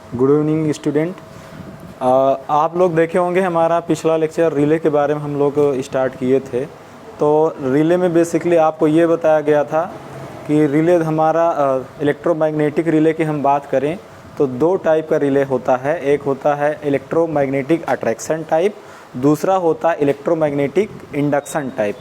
Good evening student. आप लोग देखे होंगे हमारा पिछला लेक्चर रिले के बारे में हम लोग स्टार्ट किए थे। तो रिले में बेसिकली आपको ये बताया गया था कि रिले हमारा इलेक्ट्रोमैग्नेटिक रिले की हम बात करें तो दो टाइप का रिले होता है। एक होता है इलेक्ट्रोमैग्नेटिक अट्रैक्शन टाइप, दूसरा होता है इलेक्ट्रोमैग्नेटिक इंडक्शन टाइप।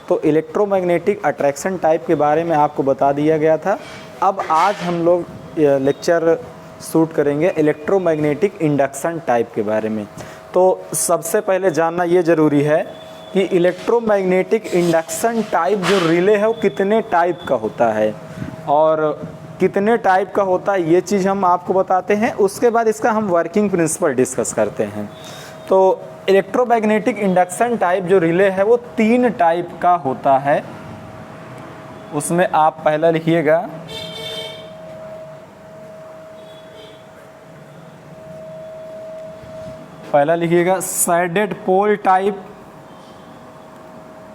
तो इलेक्ट्रोमैग्नेटिक अट्रैक्शन टाइप के बारे में आपको बता दिया गया था। अब आज हम लोग लेक्चर शूट करेंगे इलेक्ट्रोमैग्नेटिक इंडक्शन टाइप के बारे में। तो सबसे पहले जानना ये ज़रूरी है कि इलेक्ट्रोमैग्नेटिक इंडक्शन टाइप जो रिले है वो कितने टाइप का होता है और कितने टाइप का होता है ये चीज़ हम आपको बताते हैं। उसके बाद इसका हम वर्किंग प्रिंसिपल डिस्कस करते हैं। तो इलेक्ट्रोमैग्नेटिक इंडक्शन टाइप जो रिले है वो 3 टाइप का होता है। उसमें आप पहला लिखिएगा shaded pole type.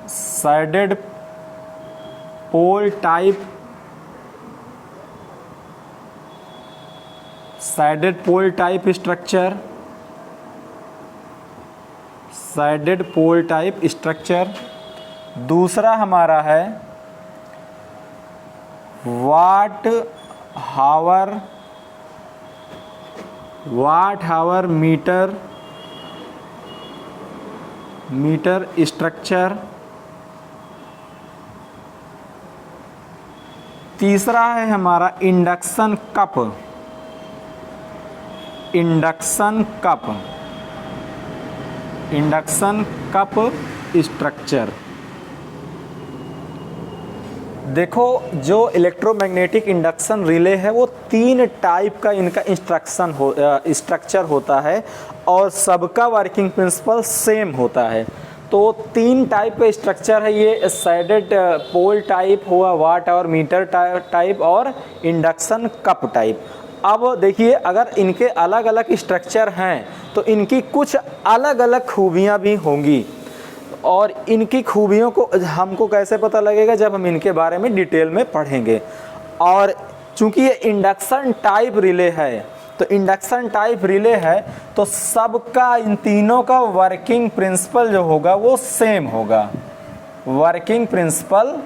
Shaded pole type, shaded pole type structure, shaded pole type structure. दूसरा हमारा है वाट हावर मीटर स्ट्रक्चर। तीसरा है हमारा इंडक्शन कप स्ट्रक्चर। देखो जो इलेक्ट्रोमैग्नेटिक इंडक्शन रिले है वो 3 टाइप का इनका स्ट्रक्चर होता है और सबका वर्किंग प्रिंसिपल सेम होता है। तो 3 टाइप का स्ट्रक्चर है ये, सैडेड पोल टाइप हुआ, वाट आवर मीटर टाइप और इंडक्शन कप टाइप। अब देखिए अगर इनके अलग अलग स्ट्रक्चर हैं तो इनकी कुछ अलग अलग खूबियां भी होंगी और इनकी खूबियों को हमको कैसे पता लगेगा जब हम इनके बारे में डिटेल में पढ़ेंगे। और चूंकि ये इंडक्शन टाइप रिले है तो इंडक्शन टाइप रिले है तो सबका इन तीनों का वर्किंग प्रिंसिपल जो होगा वो सेम होगा। वर्किंग प्रिंसिपल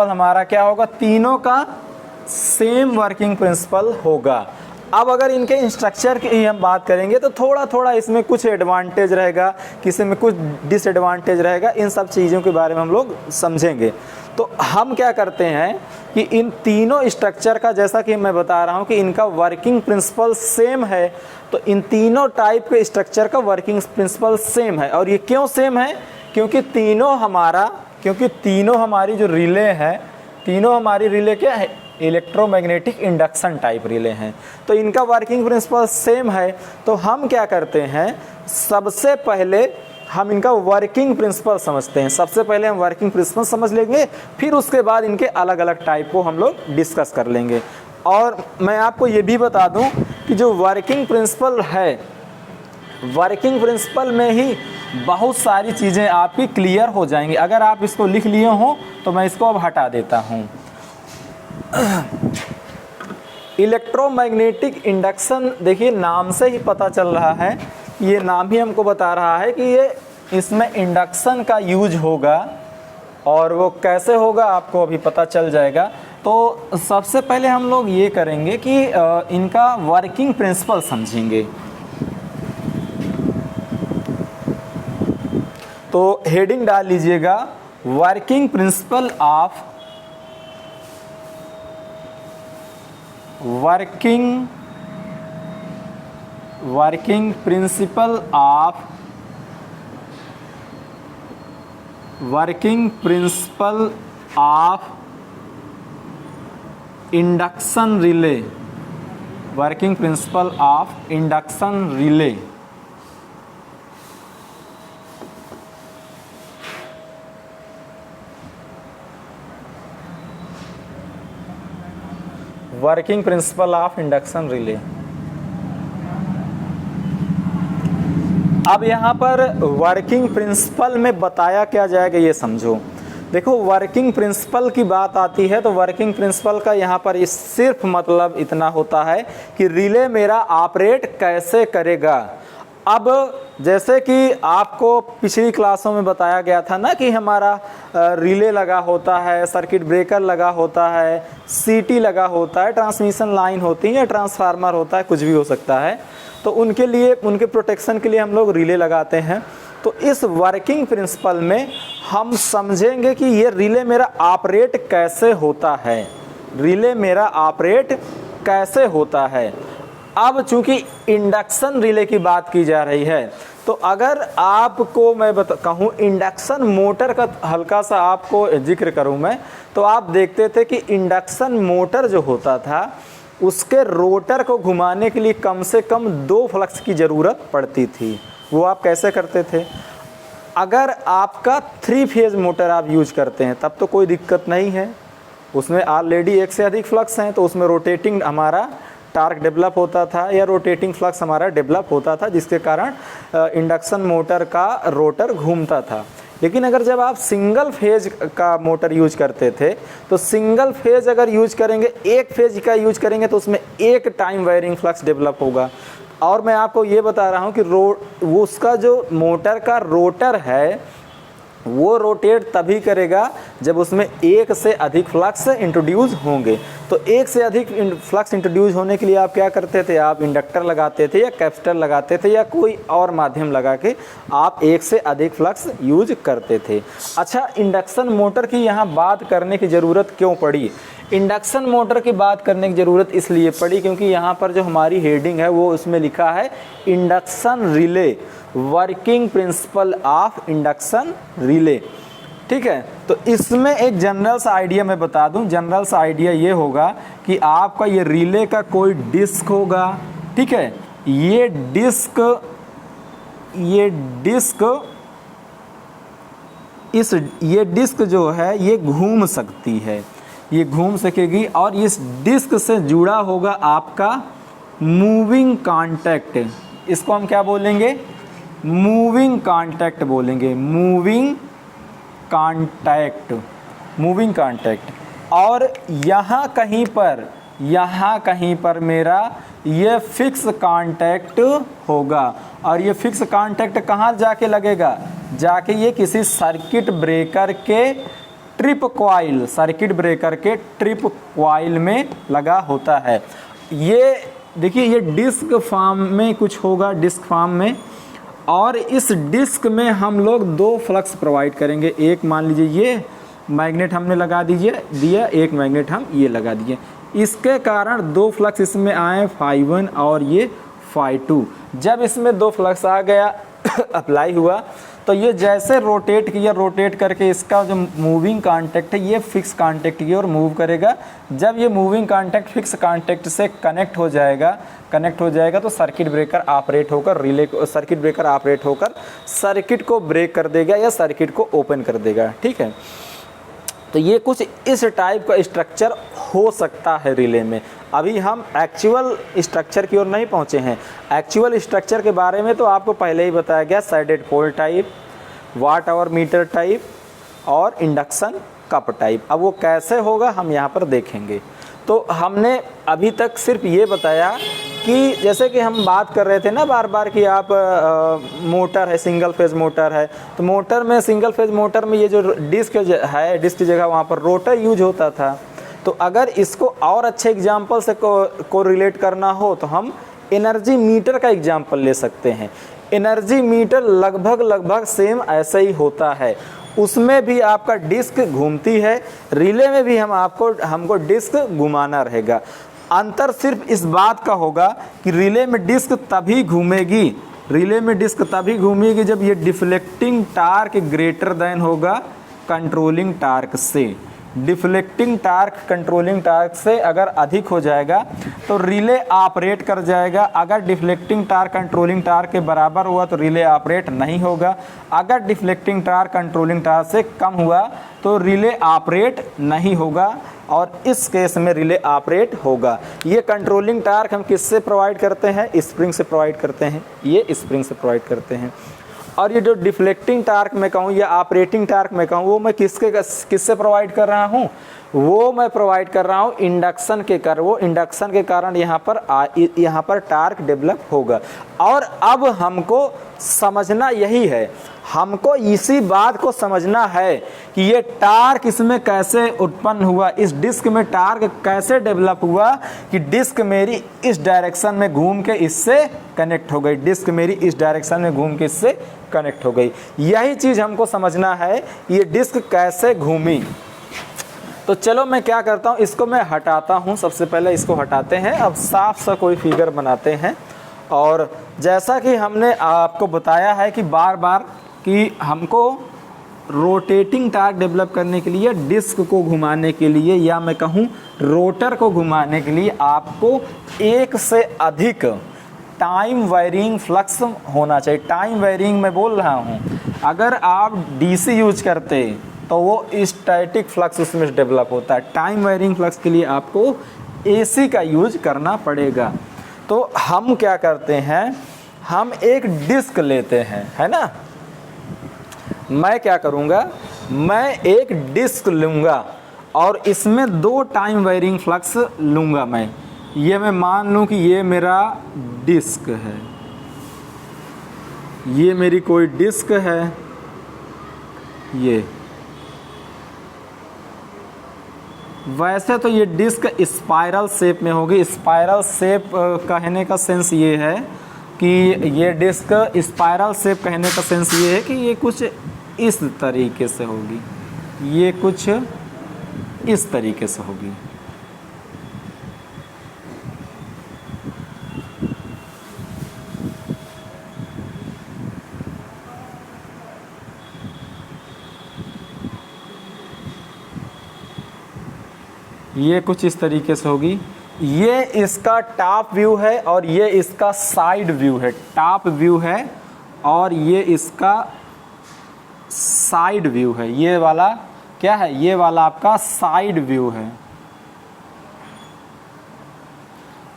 हमारा क्या होगा, तीनों का सेम वर्किंग प्रिंसिपल होगा। अब अगर इनके स्ट्रक्चर की हम बात करेंगे तो थोड़ा थोड़ा इसमें कुछ एडवांटेज रहेगा, किसी में कुछ डिसएडवांटेज रहेगा। इन सब चीज़ों के बारे में हम लोग समझेंगे। तो हम क्या करते हैं कि इन तीनों स्ट्रक्चर का, जैसा कि मैं बता रहा हूं कि इनका वर्किंग प्रिंसिपल सेम है, तो इन तीनों टाइप के स्ट्रक्चर का वर्किंग प्रिंसिपल सेम है। और ये क्यों सेम है, क्योंकि तीनों हमारी जो रिले है, तीनों हमारी रिले क्या है, इलेक्ट्रोमैग्नेटिक इंडक्शन टाइप रिले हैं। तो इनका वर्किंग प्रिंसिपल सेम है। तो हम क्या करते हैं, सबसे पहले हम इनका वर्किंग प्रिंसिपल समझते हैं। सबसे पहले हम वर्किंग प्रिंसिपल समझ लेंगे, फिर उसके बाद इनके अलग अलग टाइप को हम लोग डिस्कस कर लेंगे। और मैं आपको ये भी बता दूं कि जो वर्किंग प्रिंसिपल है, वर्किंग प्रिंसिपल में ही बहुत सारी चीज़ें आपकी क्लियर हो जाएंगी। अगर आप इसको लिख लिए हो तो मैं इसको अब हटा देता हूँ। इलेक्ट्रोमैग्नेटिक इंडक्शन, देखिए नाम से ही पता चल रहा है, ये नाम ही हमको बता रहा है कि ये इसमें इंडक्शन का यूज होगा और वो कैसे होगा आपको अभी पता चल जाएगा। तो सबसे पहले हम लोग ये करेंगे कि इनका वर्किंग प्रिंसिपल समझेंगे। तो हेडिंग डाल लीजिएगा working principle of working principle of induction relay. Working principle of induction relay. Working principle of induction relay. अब यहाँ पर वर्किंग प्रिंसिपल में बताया क्या जाएगा ये समझो। देखो वर्किंग प्रिंसिपल की बात आती है तो वर्किंग प्रिंसिपल का यहाँ पर इस सिर्फ मतलब इतना होता है कि रिले मेरा ऑपरेट कैसे करेगा। अब जैसे कि आपको पिछली क्लासों में बताया गया था ना कि हमारा रिले लगा होता है, सर्किट ब्रेकर लगा होता है, सीटी लगा होता है, ट्रांसमिशन लाइन होती है, ट्रांसफार्मर होता है, कुछ भी हो सकता है। तो उनके लिए, उनके प्रोटेक्शन के लिए हम लोग रिले लगाते हैं। तो इस वर्किंग प्रिंसिपल में हम समझेंगे कि ये रिले मेरा ऑपरेट कैसे होता है, रिले मेरा ऑपरेट कैसे होता है। अब चूंकि इंडक्शन रिले की बात की जा रही है तो अगर आपको मैं कहूँ इंडक्शन मोटर का हल्का सा आपको जिक्र करूँ मैं, तो आप देखते थे कि इंडक्शन मोटर जो होता था उसके रोटर को घुमाने के लिए कम से कम 2 फ्लक्स की ज़रूरत पड़ती थी। वो आप कैसे करते थे? अगर आपका 3 फेज मोटर आप यूज करते हैं तब तो कोई दिक्कत नहीं है, उसमें ऑलरेडी 1 से अधिक फ्लक्स हैं, तो उसमें रोटेटिंग हमारा टार्क डेवलप होता था या रोटेटिंग फ्लक्स हमारा डेवलप होता था, जिसके कारण इंडक्शन मोटर का रोटर घूमता था। लेकिन अगर जब आप सिंगल फेज का मोटर यूज करते थे तो सिंगल फेज अगर यूज करेंगे, 1 फेज का यूज करेंगे तो उसमें एक टाइम वेयरिंग फ्लक्स डेवलप होगा। और मैं आपको ये बता रहा हूँ कि वो उसका जो मोटर का रोटर है वो रोटेट तभी करेगा जब उसमें 1 से अधिक फ्लक्स इंट्रोड्यूस होंगे। तो 1 से अधिक फ्लक्स इंट्रोड्यूस होने के लिए आप क्या करते थे? आप इंडक्टर लगाते थे या कैपेसिटर लगाते थे या कोई और माध्यम लगा के आप 1 से अधिक फ्लक्स यूज करते थे। अच्छा, इंडक्शन मोटर की यहाँ बात करने की ज़रूरत क्यों पड़ी? इंडक्शन मोटर की बात करने की ज़रूरत इसलिए पड़ी क्योंकि यहाँ पर जो हमारी हेडिंग है वो उसमें लिखा है induction relay, working principle of induction relay. ठीक है, तो इसमें एक जनरल सा आइडिया मैं बता दूं। जनरल सा आइडिया ये होगा कि आपका ये रिले का कोई डिस्क होगा। ठीक है, ये डिस्क जो है ये घूम सकती है, ये घूम सकेगी और इस डिस्क से जुड़ा होगा आपका मूविंग कांटेक्ट। इसको हम क्या बोलेंगे? मूविंग कांटेक्ट बोलेंगे, मूविंग कांटेक्ट। और यहाँ कहीं पर मेरा ये फिक्स कांटेक्ट होगा। और ये फिक्स कांटेक्ट कहाँ जाके लगेगा? जाके ये किसी सर्किट ब्रेकर के ट्रिप कॉइल में लगा होता है। ये देखिए, ये डिस्क फॉर्म में कुछ होगा, डिस्क फॉर्म में, और इस डिस्क में हम लोग 2 फ्लक्स प्रोवाइड करेंगे। एक मान लीजिए ये मैग्नेट हमने लगा दिया, एक मैग्नेट हम ये लगा दिए। इसके कारण 2 फ्लक्स इसमें आए, φ1 और ये φ2। जब इसमें 2 फ्लक्स आ गया अप्लाई हुआ तो ये जैसे रोटेट किया, रोटेट करके इसका जो मूविंग कांटेक्ट है ये फिक्स कांटेक्ट की ओर मूव करेगा। जब ये मूविंग कांटेक्ट फिक्स कांटेक्ट से कनेक्ट हो जाएगा तो सर्किट ब्रेकर ऑपरेट होकर सर्किट ब्रेकर ऑपरेट होकर सर्किट को ब्रेक कर देगा या सर्किट को ओपन कर देगा। ठीक है, तो ये कुछ इस टाइप का स्ट्रक्चर हो सकता है रिले में। अभी हम एक्चुअल स्ट्रक्चर की ओर नहीं पहुँचे हैं। एक्चुअल स्ट्रक्चर के बारे में तो आपको पहले ही बताया गया, shaded pole type, watt hour meter type और इंडक्शन कप टाइप। अब वो कैसे होगा हम यहाँ पर देखेंगे। तो हमने अभी तक सिर्फ ये बताया कि जैसे कि हम बात कर रहे थे ना बार बार कि आप मोटर है, सिंगल फेज मोटर है, तो मोटर में, सिंगल फेज मोटर में ये जो डिस्क है, डिस्क की जगह वहाँ पर रोटर यूज होता था। तो अगर इसको और अच्छे एग्जाम्पल से को रिलेट करना हो तो हम एनर्जी मीटर का एग्जाम्पल ले सकते हैं। एनर्जी मीटर लगभग सेम ऐसे ही होता है। उसमें भी आपका डिस्क घूमती है, रिले में भी हमको डिस्क घुमाना रहेगा। अंतर सिर्फ इस बात का होगा कि रिले में डिस्क तभी घूमेगी जब ये डिफ्लेक्टिंग टार्क ग्रेटर देन होगा कंट्रोलिंग टार्क से। डिफ्लेक्टिंग टार्क कंट्रोलिंग टार्क से अगर अधिक हो जाएगा तो रिले ऑपरेट कर जाएगा। अगर डिफ्लेक्टिंग टार्क कंट्रोलिंग टार्क के बराबर हुआ तो रिले ऑपरेट नहीं होगा। अगर डिफ्लेक्टिंग टार्क कंट्रोलिंग टार्क से कम हुआ तो रिले ऑपरेट नहीं होगा और इस केस में रिले ऑपरेट होगा। ये कंट्रोलिंग टार्क हम किससे प्रोवाइड करते हैं? स्प्रिंग से प्रोवाइड करते हैं। ये स्प्रिंग से प्रोवाइड करते हैं। और ये जो डिफ्लेक्टिंग टार्क मैं कहूँ या ऑपरेटिंग टार्क मैं कहूँ, वो मैं किससे प्रोवाइड कर रहा हूँ? वो मैं प्रोवाइड कर रहा हूँ इंडक्शन के कारण। वो इंडक्शन के कारण यहाँ पर टार्क डेवलप होगा। और अब हमको समझना यही है, हमको इसी बात को समझना है कि ये टार्क इसमें कैसे उत्पन्न हुआ, इस डिस्क में टार्क कैसे डेवलप हुआ कि डिस्क मेरी इस डायरेक्शन में घूम के इससे कनेक्ट हो गई, डिस्क मेरी इस डायरेक्शन में घूम के इससे कनेक्ट हो गई। यही चीज़ हमको समझना है, ये डिस्क कैसे घूमी। तो चलो मैं क्या करता हूँ, इसको मैं हटाता हूँ। सबसे पहले इसको हटाते हैं, अब साफ सा कोई फिगर बनाते हैं। और जैसा कि हमने आपको बताया है कि बार बार कि हमको रोटेटिंग टार्क डेवलप करने के लिए, डिस्क को घुमाने के लिए, या मैं कहूँ रोटर को घुमाने के लिए आपको एक से अधिक टाइम वेरिंग फ्लक्स होना चाहिए। टाइम वेरिंग मैं बोल रहा हूँ, अगर आप डीसी यूज करते तो वो स्टैटिक फ्लक्स उसमें डेवलप होता है। टाइम वेरिंग फ्लक्स के लिए आपको एसी का यूज करना पड़ेगा। तो हम क्या करते हैं, हम एक डिस्क लेते हैं, है ना। मैं क्या करूँगा, मैं एक डिस्क लूँगा और इसमें 2 टाइम वेरिंग फ्लक्स लूँगा। मैं मान लूँ कि ये मेरा डिस्क है, ये मेरी कोई डिस्क है, ये वैसे तो ये डिस्क स्पाइरल शेप में होगी। स्पाइरल शेप कहने का सेंस ये है कि ये डिस्क स्पाइरल शेप कहने का सेंस ये है कि ये कुछ इस तरीके से होगी, ये कुछ इस तरीके से होगी। ये कुछ इस तरीके से होगी। ये इसका टॉप व्यू है और ये इसका साइड व्यू है। टॉप व्यू है और ये इसका साइड व्यू है। ये वाला क्या है, ये वाला आपका साइड व्यू है,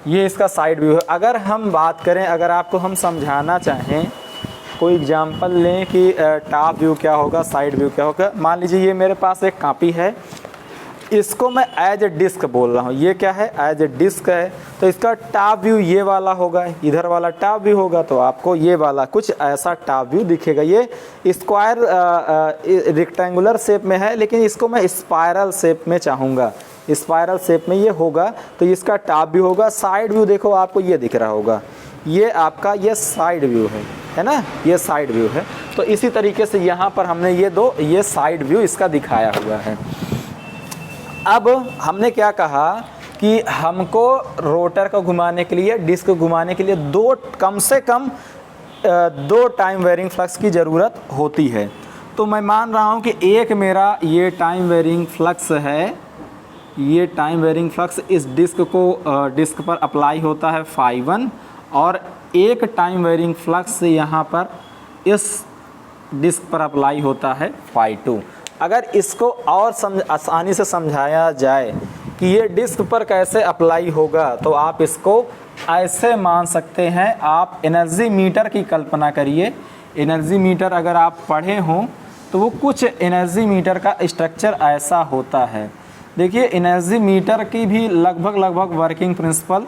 ये इसका साइड व्यू है। अगर हम बात करें, अगर आपको हम समझाना चाहें, कोई एग्जांपल लें कि टॉप व्यू क्या होगा, साइड व्यू क्या होगा। मान लीजिए ये मेरे पास एक कॉपी है, इसको मैं एज ए डिस्क बोल रहा हूँ। ये क्या है, एज ए डिस्क है। तो इसका टॉप व्यू ये वाला होगा, इधर वाला टॉप व्यू होगा, तो आपको ये वाला कुछ ऐसा टॉप व्यू दिखेगा। ये स्क्वायर रेक्टेंगुलर शेप में है, लेकिन इसको मैं स्पाइरल शेप में चाहूँगा, स्पाइरल शेप में ये होगा, तो इसका टॉप व्यू होगा। साइड व्यू देखो आपको ये दिख रहा होगा, ये आपका ये साइड व्यू है ना, ये साइड व्यू है। तो इसी तरीके से यहाँ पर हमने ये साइड व्यू इसका दिखाया हुआ है। अब हमने क्या कहा कि हमको रोटर को घुमाने के लिए, डिस्क को घुमाने के लिए कम से कम 2 टाइम वेरिंग फ्लक्स की ज़रूरत होती है। तो मैं मान रहा हूँ कि एक मेरा ये टाइम वेरिंग फ्लक्स है, ये टाइम वेरिंग फ्लक्स इस डिस्क पर अप्लाई होता है φ1, और एक टाइम वेरिंग फ्लक्स यहाँ पर इस डिस्क पर अप्लाई होता है φ2। अगर इसको और आसानी से समझाया जाए कि ये डिस्क पर कैसे अप्लाई होगा, तो आप इसको ऐसे मान सकते हैं। आप एनर्जी मीटर की कल्पना करिए। एनर्जी मीटर अगर आप पढ़े हों तो वो कुछ एनर्जी मीटर का स्ट्रक्चर ऐसा होता है। देखिए एनर्जी मीटर की भी लगभग वर्किंग प्रिंसिपल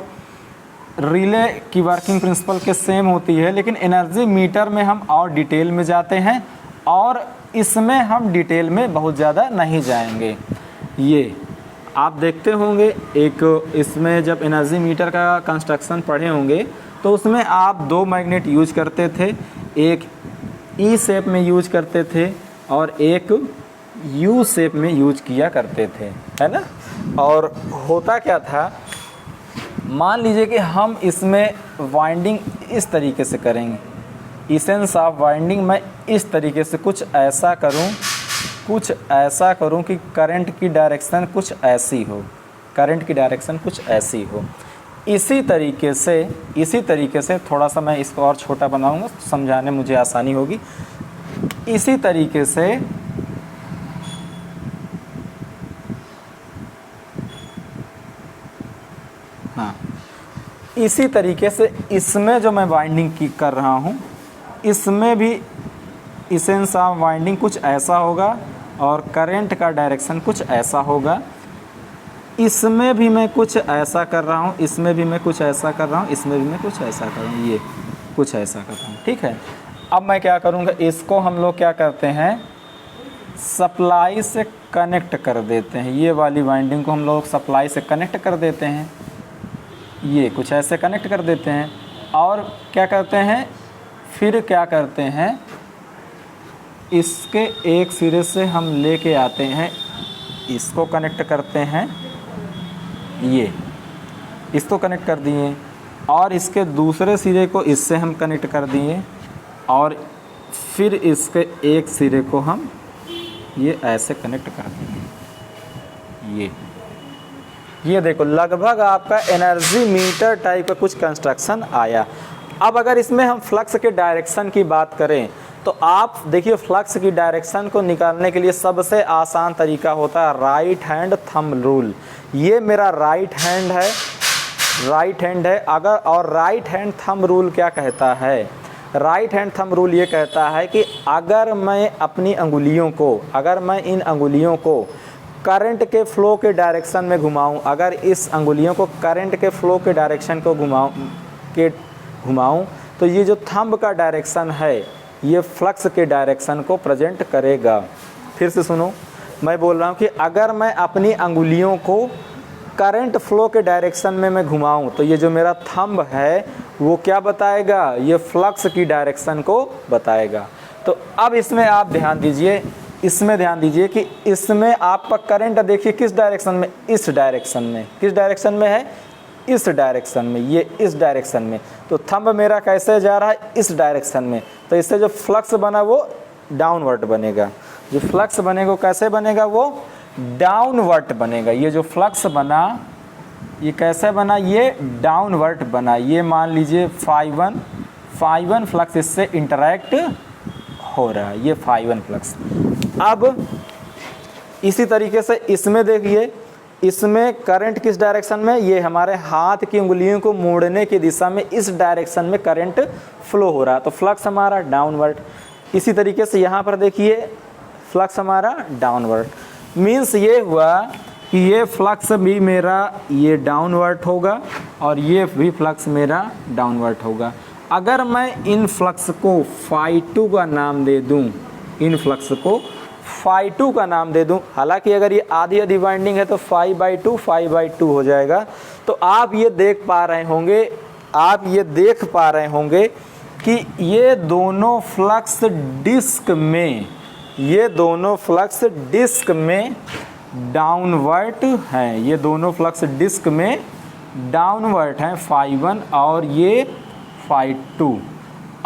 रिले की वर्किंग प्रिंसिपल के सेम होती है, लेकिन एनर्जी मीटर में हम और डिटेल में जाते हैं और इसमें हम डिटेल में बहुत ज़्यादा नहीं जाएंगे। ये आप देखते होंगे, एक इसमें जब एनर्जी मीटर का कंस्ट्रक्शन पढ़े होंगे तो उसमें आप 2 मैग्नेट यूज करते थे, एक ई शेप में यूज करते थे और एक यू शेप में यूज किया करते थे, है ना। और होता क्या था, मान लीजिए कि हम इसमें वाइंडिंग इस तरीके से करेंगे, इसेंस ऑफ वाइंडिंग मैं इस तरीके से कुछ ऐसा करूं कि करंट की डायरेक्शन कुछ ऐसी हो, करंट की डायरेक्शन कुछ ऐसी हो। इसी तरीके से थोड़ा सा मैं इसको और छोटा बनाऊंगा, समझाने मुझे आसानी होगी। इसी तरीके से हाँ, इसी तरीके से इसमें जो मैं वाइंडिंग कर रहा हूँ, इसमें भी इसेंस ऑफ वाइंडिंग कुछ ऐसा होगा और करंट का डायरेक्शन कुछ ऐसा होगा। इसमें भी मैं कुछ ऐसा कर रहा हूँ, इसमें भी मैं कुछ ऐसा कर रहा हूँ, इसमें भी मैं कुछ ऐसा कर रहा हूँ, ये कुछ ऐसा कर रहा हूँ, ठीक है। अब मैं क्या करूँगा, इसको हम लोग क्या करते हैं, सप्लाई से कनेक्ट कर देते हैं। ये वाली वाइंडिंग को हम लोग सप्लाई से कनेक्ट कर देते हैं, ये कुछ ऐसे कनेक्ट कर देते हैं। और क्या करते हैं, फिर क्या करते हैं, इसके एक सिरे से हम लेके आते हैं, इसको कनेक्ट करते हैं, ये इसको कनेक्ट कर दिए, और इसके दूसरे सिरे को इससे हम कनेक्ट कर दिए, और फिर इसके एक सिरे को हम ये ऐसे कनेक्ट कर देंगे। ये देखो लगभग आपका एनर्जी मीटर टाइप का कुछ कंस्ट्रक्शन आया। अब अगर इसमें हम फ्लक्स के डायरेक्शन की बात करें तो आप देखिए, फ्लक्स की डायरेक्शन को निकालने के लिए सबसे आसान तरीका होता है राइट हैंड थंब रूल। ये मेरा राइट हैंड है अगर, और राइट हैंड थंब रूल क्या कहता है, राइट हैंड थंब रूल ये कहता है कि अगर मैं अपनी अंगुलियों को, अगर मैं इन अंगुलियों को करंट के फ्लो के डायरेक्शन में घुमाऊं, अगर इस अंगुलियों को करंट के फ्लो के डायरेक्शन को घुमाऊं तो ये जो थंब का डायरेक्शन है ये फ्लक्स के डायरेक्शन को प्रेजेंट करेगा। फिर से सुनो, मैं बोल रहा हूँ कि अगर मैं अपनी अंगुलियों को करंट फ्लो के डायरेक्शन में मैं घुमाऊं तो ये जो मेरा थंब है वो क्या बताएगा, ये फ्लक्स की डायरेक्शन को बताएगा। तो अब इसमें आप ध्यान दीजिए, इसमें ध्यान दीजिए कि इसमें आपका करंट देखिए किस डायरेक्शन में, इस डायरेक्शन में, किस डायरेक्शन में है, इस डायरेक्शन में, ये इस डायरेक्शन में। तो थंब मेरा कैसे जा रहा है, इस डायरेक्शन में, तो इससे जो फ्लक्स बना वो डाउनवर्ड बनेगा। जो फ्लक्स बनेगा कैसे बनेगा, वो डाउनवर्ड बनेगा। ये जो फ्लक्स बना ये कैसे बना, ये डाउनवर्ड बना। ये मान लीजिए फाई1 फ्लक्स इससे इंटरैक्ट हो रहा है, ये फाई1 फ्लक्स। अब इसी तरीके से इसमें देखिए, इसमें करंट किस डायरेक्शन में, ये हमारे हाथ की उंगलियों को मोड़ने की दिशा में इस डायरेक्शन में करंट फ्लो हो रहा है, तो फ्लक्स हमारा डाउनवर्ड। इसी तरीके से यहाँ पर देखिए फ्लक्स हमारा डाउनवर्ड। मीन्स ये हुआ कि ये फ्लक्स भी मेरा ये डाउनवर्ड होगा और ये भी फ्लक्स मेरा डाउनवर्ड होगा। अगर मैं इन फ्लक्स को फाई2 का नाम दे दूं, इन फ्लक्स को फाई2 का नाम दे दूं, हालांकि अगर ये आधी आधी वाइंडिंग है तो फाई2 हो जाएगा। तो आप ये देख पा रहे होंगे, कि ये दोनों फ्लक्स डिस्क में डाउनवर्ड हैं, ये दोनों फ्लक्स डिस्क में डाउनवर्ड हैं, फाई1 और ये फाई2।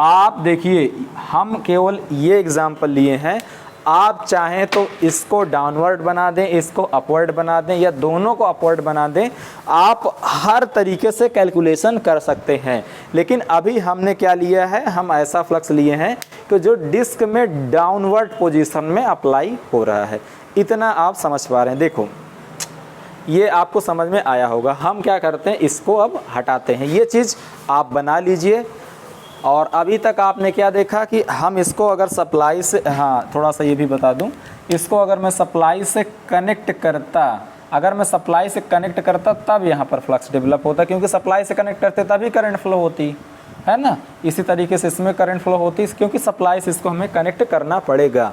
आप देखिए हम केवल ये एग्जांपल लिए हैं, आप चाहें तो इसको डाउनवर्ड बना दें, इसको अपवर्ड बना दें, या दोनों को अपवर्ड बना दें, आप हर तरीके से कैलकुलेशन कर सकते हैं। लेकिन अभी हमने क्या लिया है, हम ऐसा फ्लक्स लिए हैं कि जो डिस्क में डाउनवर्ड पोजीशन में अप्लाई हो रहा है। इतना आप समझ पा रहे हैं। देखो ये आपको समझ में आया होगा। हम क्या करते हैं, इसको अब हटाते हैं, ये चीज़ आप बना लीजिए। और अभी तक आपने क्या देखा कि हम इसको अगर सप्लाई से, हाँ थोड़ा सा ये भी बता दूं, इसको अगर मैं सप्लाई से कनेक्ट करता, तब यहाँ पर फ्लक्स डेवलप होता, क्योंकि सप्लाई से कनेक्ट करते तभी करंट फ्लो होती है ना। इसी तरीके से इसमें करंट फ्लो होती है, क्योंकि सप्लाई से इसको हमें कनेक्ट करना पड़ेगा।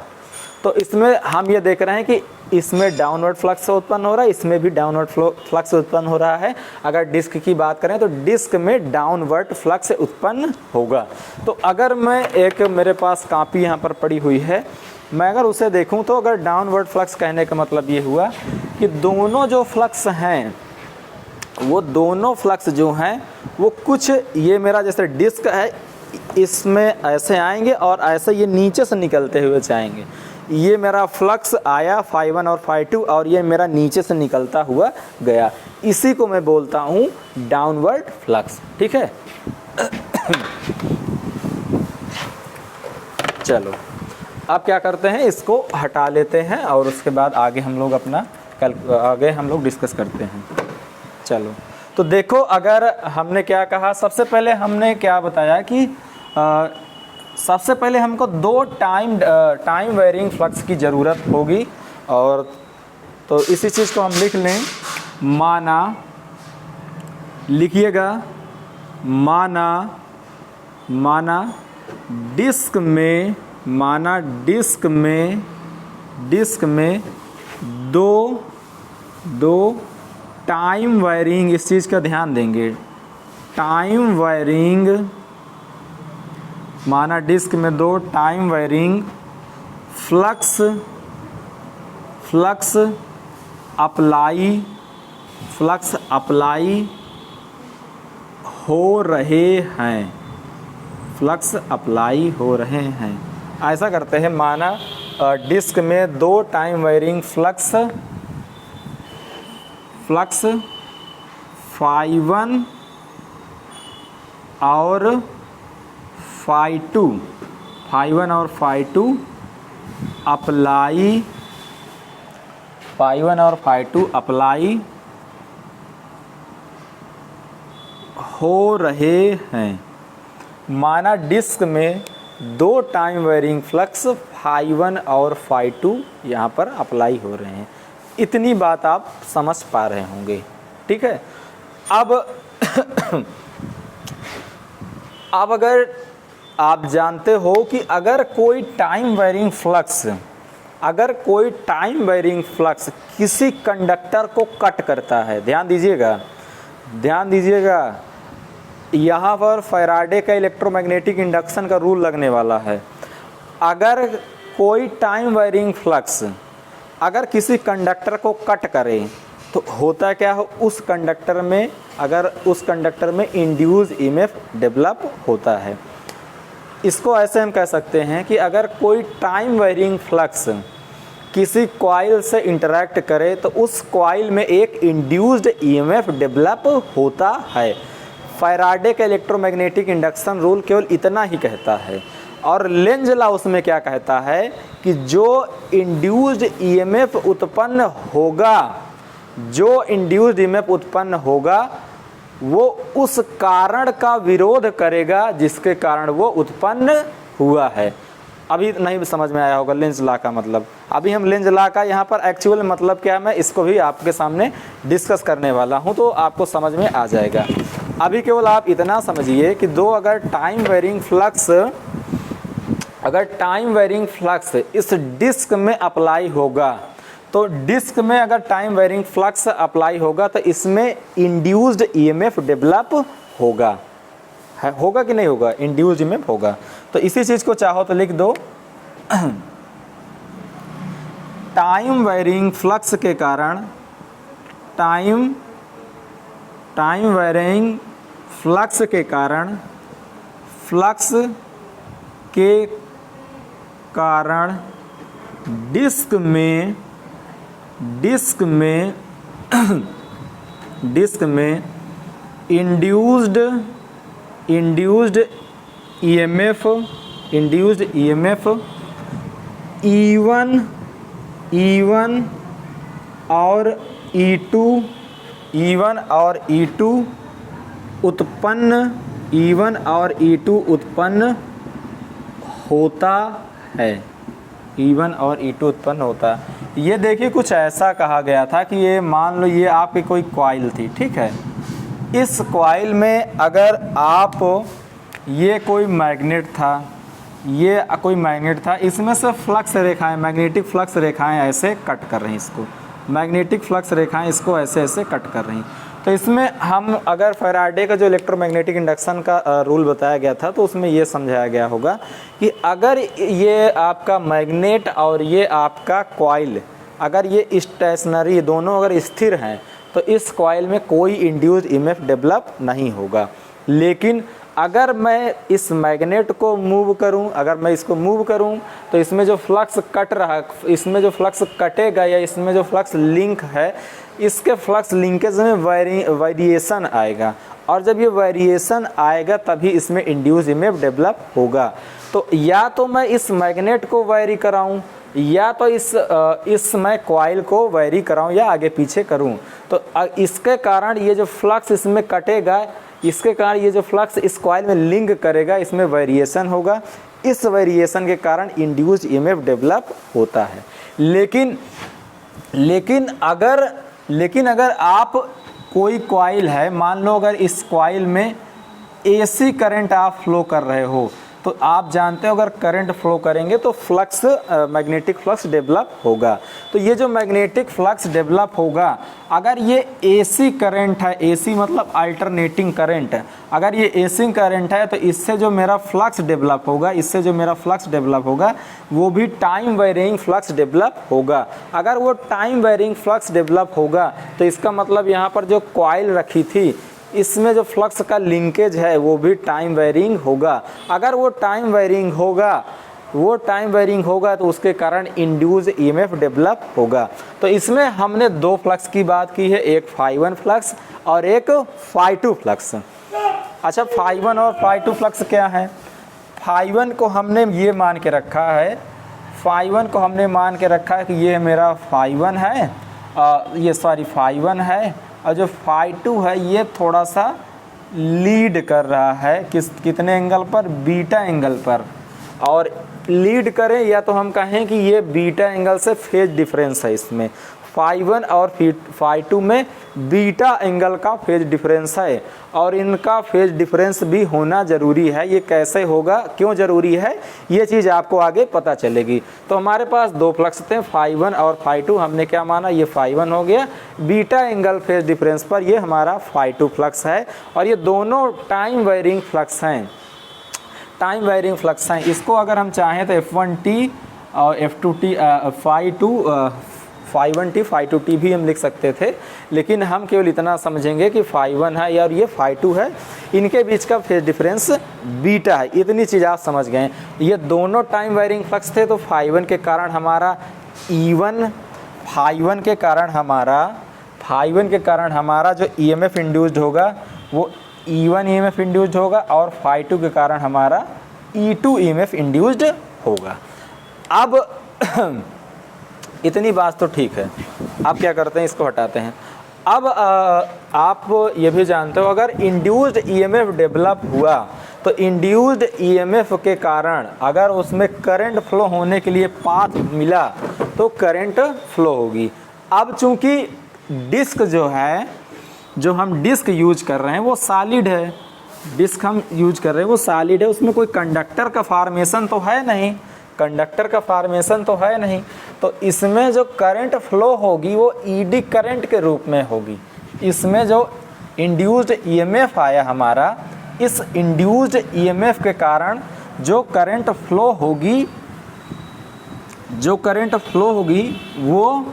तो इसमें हम ये देख रहे हैं कि इसमें डाउनवर्ड फ्लक्स उत्पन्न हो रहा है, इसमें भी डाउनवर्ड फ्लक्स उत्पन्न हो रहा है। अगर डिस्क की बात करें तो डिस्क में डाउनवर्ड फ्लक्स उत्पन्न होगा। तो अगर मैं एक, मेरे पास कॉपी यहाँ पर पड़ी हुई है, मैं अगर उसे देखूँ तो अगर डाउनवर्ड फ्लक्स कहने का मतलब ये हुआ कि दोनों जो फ्लक्स हैं, वो दोनों फ्लक्स जो हैं वो कुछ, ये मेरा जैसे डिस्क है इसमें ऐसे आएंगे और ऐसे ये नीचे से निकलते हुए जाएंगे। ये मेरा फ्लक्स आया फाई1 और फाई2 और ये मेरा नीचे से निकलता हुआ गया, इसी को मैं बोलता हूँ डाउनवर्ड फ्लक्स। ठीक है चलो अब क्या करते हैं, इसको हटा लेते हैं और उसके बाद आगे हम लोग डिस्कस करते हैं। चलो तो देखो, अगर हमने क्या कहा, सबसे पहले हमने क्या बताया कि सबसे पहले हमको दो टाइम वेरिंग फ्लक्स की ज़रूरत होगी, और तो इसी चीज़ को हम लिख लें। माना, लिखिएगा, माना डिस्क में, माना डिस्क में दो टाइम वायरिंग, इस चीज़ का ध्यान देंगे, टाइम वायरिंग, माना डिस्क में दो टाइम वायरिंग फ्लक्स अप्लाई हो रहे हैं, फ्लक्स अप्लाई हो रहे हैं। ऐसा करते हैं, माना डिस्क में दो टाइम वायरिंग फ्लक्स फ़ाई1 और फ़ाई2 अप्लाई हो रहे हैं। माना डिस्क में दो टाइम वेरिंग फ्लक्स फ़ाई1 और फ़ाई2 यहाँ पर अप्लाई हो रहे हैं। इतनी बात आप समझ पा रहे होंगे, ठीक है। अब अगर आप जानते हो कि अगर कोई टाइम वेरिंग फ्लक्स किसी कंडक्टर को कट करता है, ध्यान दीजिएगा, यहाँ पर फैराडे का इलेक्ट्रोमैग्नेटिक इंडक्शन का रूल लगने वाला है। अगर कोई टाइम वेरिंग फ्लक्स अगर किसी कंडक्टर को कट करे तो होता क्या हो, उस कंडक्टर में इंड्यूस ईएमएफ डेवलप होता है। इसको ऐसे हम कह सकते हैं कि अगर कोई टाइम वेरिंग फ्लक्स किसी कॉइल से इंटरैक्ट करे तो उस कॉइल में एक इंड्यूस्ड ईएमएफ डेवलप होता है। फैराडे का इलेक्ट्रोमैग्नेटिक इंडक्शन रूल केवल इतना ही कहता है, और लेंज लॉ उसमें क्या कहता है कि जो इंड्यूस्ड ईएमएफ उत्पन्न होगा वो उस कारण का विरोध करेगा जिसके कारण वो उत्पन्न हुआ है। अभी नहीं समझ में आया होगा लेंज लॉ का मतलब। अभी हम लेंज लॉ का यहाँ पर एक्चुअल मतलब क्या है, मैं इसको भी आपके सामने डिस्कस करने वाला हूँ, तो आपको समझ में आ जाएगा। अभी केवल आप इतना समझिए कि अगर टाइम वेरिंग फ्लक्स इस डिस्क में अप्लाई होगा, तो डिस्क में अगर टाइम वेरिंग फ्लक्स अप्लाई होगा तो इसमें इंड्यूस्ड ईएमएफ डेवलप होगा कि नहीं होगा? इंड्यूस्ड ईएमएफ होगा। तो इसी चीज़ को चाहो तो लिख दो, टाइम वेरिंग फ्लक्स के कारण, टाइम वेरिंग फ्लक्स के कारण डिस्क में इंड्यूस्ड ईएमएफ E1 और E2 उत्पन्न होता है। E1 और E2 उत्पन्न होता है। ये देखिए कुछ ऐसा कहा गया था कि ये मान लो ये आपकी कोई कॉइल थी, ठीक है। इस कॉइल में अगर आप, ये कोई मैग्नेट था, इसमें से फ्लक्स रेखाएं, मैग्नेटिक फ्लक्स रेखाएं ऐसे कट कर रही हैं इसको, मैग्नेटिक फ्लक्स रेखाएं इसको ऐसे ऐसे कट कर रही। तो इसमें हम अगर फैराडे का जो इलेक्ट्रोमैग्नेटिक इंडक्शन का रूल बताया गया था तो उसमें ये समझाया गया होगा कि अगर ये आपका मैग्नेट और ये आपका कॉइल, अगर ये स्टेशनरी दोनों अगर स्थिर हैं तो इस कॉइल में कोई इंड्यूस्ड ईएमएफ डेवलप नहीं होगा। लेकिन अगर मैं इस मैग्नेट को मूव करूं, अगर मैं इसको मूव करूं तो इसमें जो फ्लक्स कट रहा, इसमें जो फ्लक्स कटेगा या इसमें जो फ्लक्स लिंक है, इसके फ्लक्स लिंकेज में वेरिएशन आएगा, और जब ये वेरिएशन आएगा तभी इसमें इंड्यूस ईएमएफ डेवलप होगा। तो या तो मैं इस मैग्नेट को वेरी कराऊं या तो इस मैं कॉइल को वेरी कराऊं या आगे पीछे करूं, तो इसके कारण ये जो फ्लक्स इसमें कटेगा, इसके कारण ये जो फ्लक्स इस कॉइल में लिंक करेगा, इसमें वेरिएशन होगा। इस वेरिएशन के कारण इंड्यूस्ड ईएमएफ डेवलप होता है। लेकिन अगर आप कोई कॉइल है, मान लो अगर इस कॉइल में एसी करंट आप फ्लो कर रहे हो, तो आप जानते हो अगर करंट फ्लो करेंगे तो फ्लक्स, मैग्नेटिक फ्लक्स डेवलप होगा। तो ये जो मैग्नेटिक फ्लक्स डेवलप होगा, अगर ये एसी करंट है, एसी मतलब अल्टरनेटिंग करंट, अगर ये एसी करंट है तो इससे जो मेरा फ्लक्स डेवलप होगा, वो भी टाइम वेरिंग फ्लक्स डेवलप होगा। अगर वो टाइम वेरिंग फ्लक्स डेवलप होगा तो इसका मतलब यहाँ पर जो कॉइल रखी थी इसमें जो फ्लक्स का लिंकेज है वो भी टाइम वेरिंग होगा। अगर वो टाइम वेरिंग होगा तो उसके कारण इंड्यूस्ड ईएमएफ डेवलप होगा। तो इसमें हमने दो फ्लक्स की बात की है, एक ∅1 फ्लक्स और एक ∅2 फ्लक्स। अच्छा, ∅1 और ∅2 फ्लक्स क्या है? ∅1 को हमने ये मान के रखा है, कि ये मेरा ∅1 है, ∅1 है, और जो ∅2 है ये थोड़ा सा लीड कर रहा है कितने एंगल पर? बीटा एंगल पर। और लीड करें या तो हम कहें कि ये बीटा एंगल से फेज डिफरेंस है, इसमें ∅1 और ∅2 में बीटा एंगल का फेज डिफरेंस है, और इनका फेज डिफरेंस भी होना ज़रूरी है। ये कैसे होगा, क्यों ज़रूरी है, ये चीज़ आपको आगे पता चलेगी। तो हमारे पास दो फ्लक्स थे, ∅1 और ∅2। हमने क्या माना, ये ∅1 हो गया, बीटा एंगल फेज डिफरेंस पर ये हमारा ∅2 फ्लक्स है, और ये दोनों टाइम वेरिंग फ्लक्स हैं। इसको अगर हम चाहें तो F1T और F2T, ∅1T ∅2T भी हम लिख सकते थे, लेकिन हम केवल इतना समझेंगे कि ∅1 है और ये ∅2 है, इनके बीच का फेज डिफरेंस बीटा है। इतनी चीज़ आप समझ गए। ये दोनों टाइम वेरिंग फ्लक्स थे, तो ∅1 के कारण हमारा E1, ∅1 के कारण हमारा जो ईएमएफ इंड्यूस्ड होगा वो E1 ईएमएफ इंड्यूस्ड होगा, और ∅2 के कारण हमारा E2 ईएमएफ इंड्यूस्ड होगा। अब इतनी बात तो ठीक है। अब क्या करते हैं, इसको हटाते हैं। अब आप ये भी जानते हो, अगर इंड्यूस्ड ईएमएफ डेवलप हुआ तो इंड्यूस्ड ईएमएफ के कारण अगर उसमें करंट फ्लो होने के लिए पाथ मिला तो करंट फ्लो होगी। अब चूंकि डिस्क जो हम डिस्क यूज कर रहे हैं वो सॉलिड है, उसमें कोई कंडक्टर का फॉर्मेशन तो है नहीं, तो इसमें जो करंट फ्लो होगी वो ईडी करंट के रूप में होगी। इसमें जो इंड्यूस्ड ईएमएफ आया हमारा, इस इंड्यूस्ड ईएमएफ के कारण जो करंट फ्लो होगी वो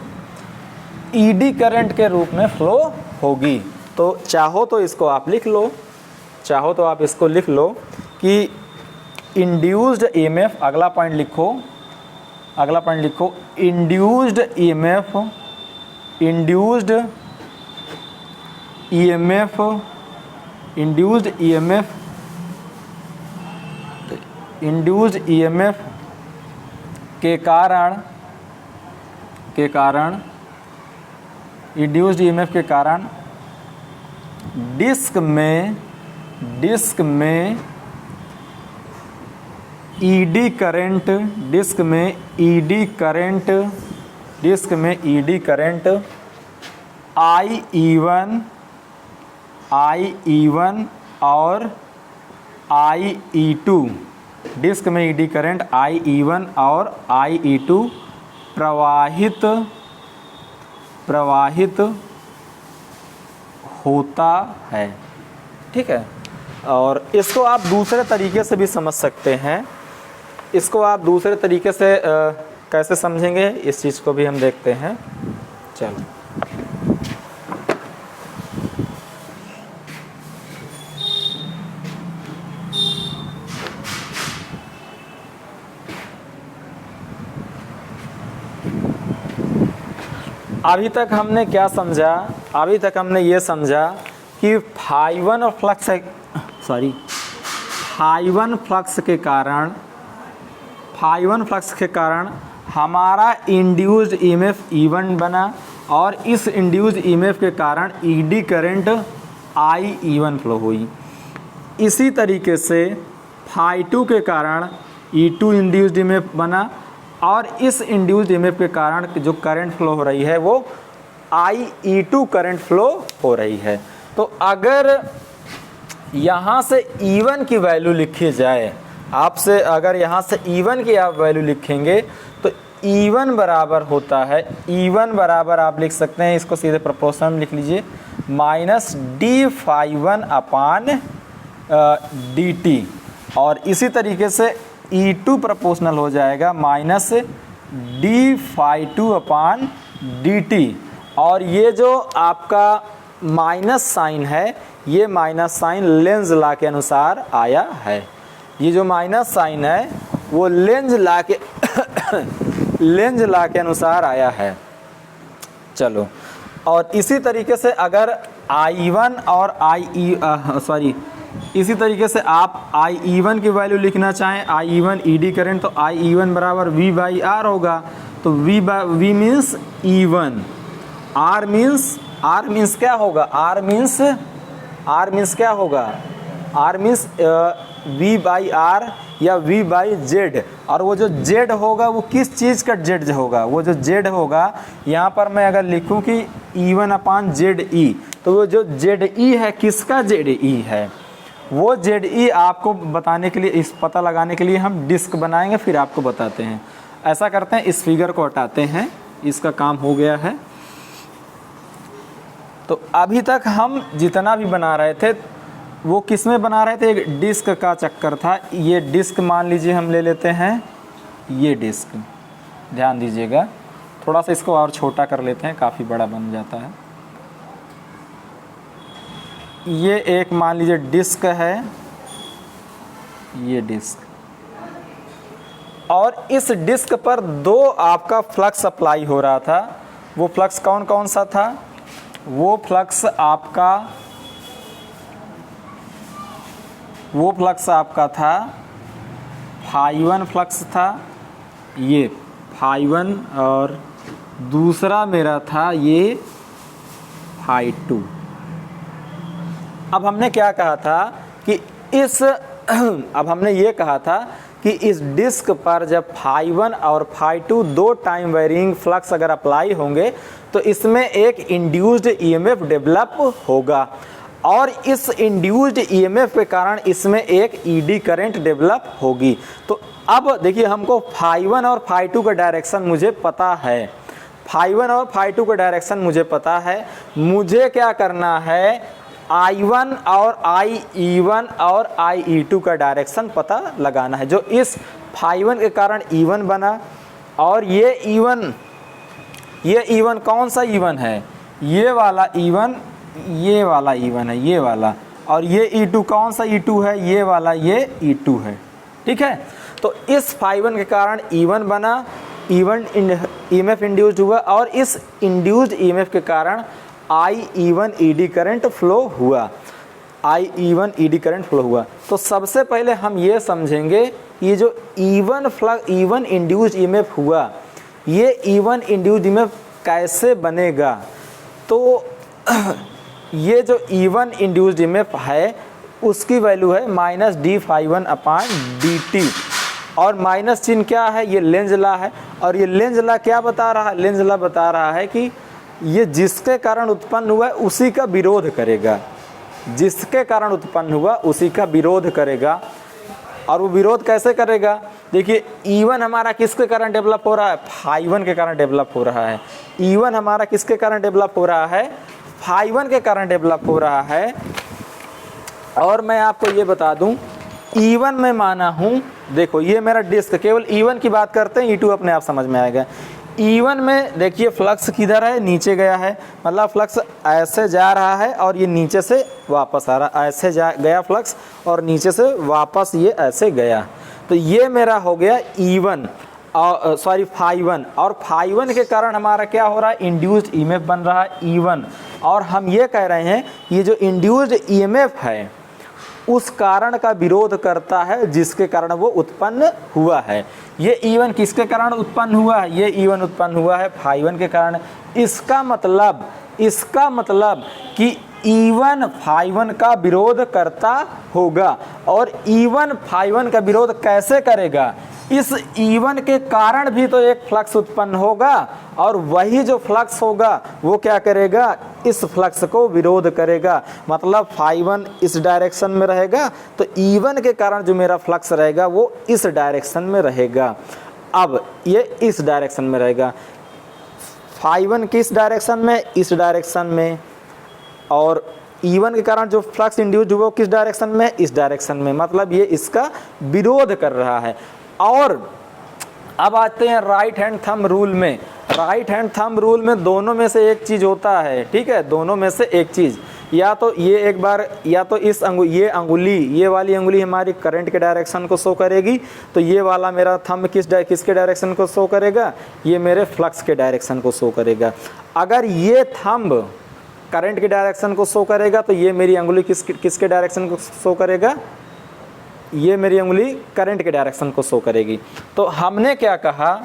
ईडी करंट के रूप में फ्लो होगी। तो चाहो तो इसको आप लिख लो कि इंड्यूस्ड ईएमएफ, अगला पॉइंट लिखो, इंड्यूस्ड ईएमएफ के कारण डिस्क में ईडी करंट I1 और IE2, डिस्क में ईडी करंट I1 और IE2 प्रवाहित होता है। ठीक है, और इसको आप दूसरे तरीके से भी समझ सकते हैं। कैसे समझेंगे, इस चीज़ को भी हम देखते हैं। चलो, अभी तक हमने क्या समझा? अभी तक हमने ये समझा कि ∅1 फ्लक्स के कारण हमारा इंड्यूस्ड ईएमएफ E1 बना, और इस इंड्यूस्ड ईएमएफ के कारण ईडी करंट IE1 फ्लो हुई। इसी तरीके से ∅2 के कारण E2 इंड्यूस्ड ईएमएफ बना और इस इंड्यूस्ड ईएमएफ के कारण जो करंट फ्लो हो रही है वो IE2 करंट फ्लो हो रही है। तो अगर यहाँ से E1 की वैल्यू लिखी जाए, आपसे अगर यहाँ से E1 की आप वैल्यू लिखेंगे तो E1 बराबर होता है, E1 बराबर आप लिख सकते हैं, इसको सीधे प्रोपोर्शनल में लिख लीजिए, माइनस d∅1 अपान dt। और इसी तरीके से E2 प्रोपोर्शनल हो जाएगा माइनस d∅2 अपान dt। और ये जो आपका माइनस साइन है, ये माइनस साइन लेंज लॉ के अनुसार आया है। ये जो माइनस साइन है वो लेंज लॉ के अनुसार आया है। चलो, और इसी तरीके से अगर I1 और इसी तरीके से आप IE1 की वैल्यू लिखना चाहें, IE1 ED करेंट, तो IE1 बराबर V/R होगा। तो V means E1, R means क्या होगा, R मीन्स क्या होगा, R मीन्स V/R या V/Z। और वो जो Z होगा वो किस चीज़ का Z होगा, वो जो Z होगा यहाँ पर मैं अगर लिखूँ कि E1 अपान ZE, तो वो जो ZE है किसका ZE है, वो ZE आपको बताने के लिए, इस पता लगाने के लिए हम डिस्क बनाएंगे, फिर आपको बताते हैं। ऐसा करते हैं, इस फिगर को हटाते हैं, इसका काम हो गया है। तो अभी तक हम जितना भी बना रहे थे वो किस में बना रहे थे, एक डिस्क का चक्कर था। ये डिस्क मान लीजिए हम ले लेते हैं, ये डिस्क, ध्यान दीजिएगा, थोड़ा सा इसको और छोटा कर लेते हैं, काफ़ी बड़ा बन जाता है। ये एक मान लीजिए डिस्क है, ये डिस्क, और इस डिस्क पर दो आपका फ्लक्स अप्लाई हो रहा था। वो फ्लक्स कौन कौन सा था, वो फ्लक्स आपका था ∅1 फ्लक्स था, ये ∅1, और दूसरा मेरा था ये ∅2। अब हमने क्या कहा था कि अब हमने ये कहा था कि इस डिस्क पर जब ∅1 और ∅2 दो टाइम वेरिंग फ्लक्स अगर अप्लाई होंगे तो इसमें एक इंड्यूस्ड ईएमएफ डेवलप होगा, और इस इंड्यूस्ड ईएमएफ के कारण इसमें एक ईडी करंट डेवलप होगी। तो अब देखिए, हमको ∅1 और ∅2 का डायरेक्शन मुझे पता है, ∅1 और ∅2 का डायरेक्शन मुझे पता है। मुझे क्या करना है, I1 और IE1 और IE2 का डायरेक्शन पता लगाना है। जो इस ∅1 के कारण E1 बना, और ये E1 कौन सा E1 है, ये वाला E1, ये वाला E1 है, ये वाला, और ये E2 कौन सा E2 है, ये वाला, ये E2 है, ठीक है। तो इस ∅1 के कारण E1 बना, E1 EMF इंड्यूस्ड हुआ, और इस इंड्यूस्ड EMF के कारण IE1 ED करंट फ्लो हुआ, IE1 ED करंट फ्लो हुआ। तो सबसे पहले हम ये समझेंगे, ये जो E1 इंड्यूस्ड EMF हुआ, ये E1 इंड्यूस्ड EMF कैसे बनेगा। तो ये जो E1 इंड्यूस्ड EMF है उसकी वैल्यू है माइनस d∅1 अपान dt, और माइनस चिन्ह क्या है, ये लेंज लॉ है। और ये लेंज लॉ क्या बता रहा है, लेंज लॉ बता रहा है कि ये जिसके कारण उत्पन्न हुआ है उसी का विरोध करेगा, जिसके कारण उत्पन्न हुआ उसी का विरोध करेगा। और वो विरोध कैसे करेगा, देखिए E1 हमारा किसके कारण डेवलप हो रहा है, ∅1 के कारण डेवलप हो रहा है। E1 हमारा किसके कारण डेवलप हो रहा है, ∅1 के कारण डेवलप हो रहा है। और मैं आपको ये बता दूं, E1 में माना हूं, देखो ये मेरा डिस्क, केवल E1 की बात करते हैं, E2 अपने आप समझ में आएगा। E1 में देखिए फ्लक्स किधर है, नीचे गया है, मतलब फ्लक्स ऐसे जा रहा है और ये नीचे से वापस आ रहा है, ऐसे गया फ्लक्स और नीचे से वापस ये ऐसे गया। तो ये मेरा हो गया E1 और ∅1, और ∅1 के कारण हमारा क्या हो रहा है, इंड्यूस्ड ईएमएफ बन रहा है E1। और हम ये कह रहे हैं ये जो इंड्यूस्ड ईएमएफ है उस कारण का विरोध करता है जिसके कारण वो उत्पन्न हुआ है। ये E1 किसके कारण उत्पन्न हुआ है, ये E1 उत्पन्न हुआ है ∅1 के कारण। इसका मतलब कि E1 Φ1 का विरोध करता होगा। और E1 Φ1 का विरोध कैसे करेगा? इस E1 के कारण भी तो एक फ्लक्स उत्पन्न होगा, और वही जो फ्लक्स होगा वो क्या करेगा? इस फ्लक्स को विरोध करेगा। मतलब Φ1 इस डायरेक्शन में रहेगा, तो E1 के कारण जो मेरा फ्लक्स रहेगा वो इस डायरेक्शन में रहेगा। अब ये इस डायरेक्शन में रहेगा, Φ1 किस डायरेक्शन में? इस डायरेक्शन में। और E1 के कारण जो फ्लक्स इंड्यूस्ड हुआ वो किस डायरेक्शन में? इस डायरेक्शन में। मतलब ये इसका विरोध कर रहा है। और अब आते हैं राइट हैंड थंब रूल में। राइट हैंड थंब रूल में दोनों में से एक चीज़ होता है, ठीक है, दोनों में से एक चीज़, या तो ये एक बार, या तो इस ये अंगुली, ये वाली अंगुली हमारी करंट के डायरेक्शन को शो करेगी, तो ये वाला मेरा थंब किसके डायरेक्शन को शो करेगा? ये मेरे फ्लक्स के डायरेक्शन को शो करेगा। अगर ये थंब करंट के डायरेक्शन को शो करेगा, तो ये मेरी अंगुली किसके डायरेक्शन को शो करेगा? ये मेरी उंगली करंट के डायरेक्शन को शो करेगी। तो हमने क्या कहा?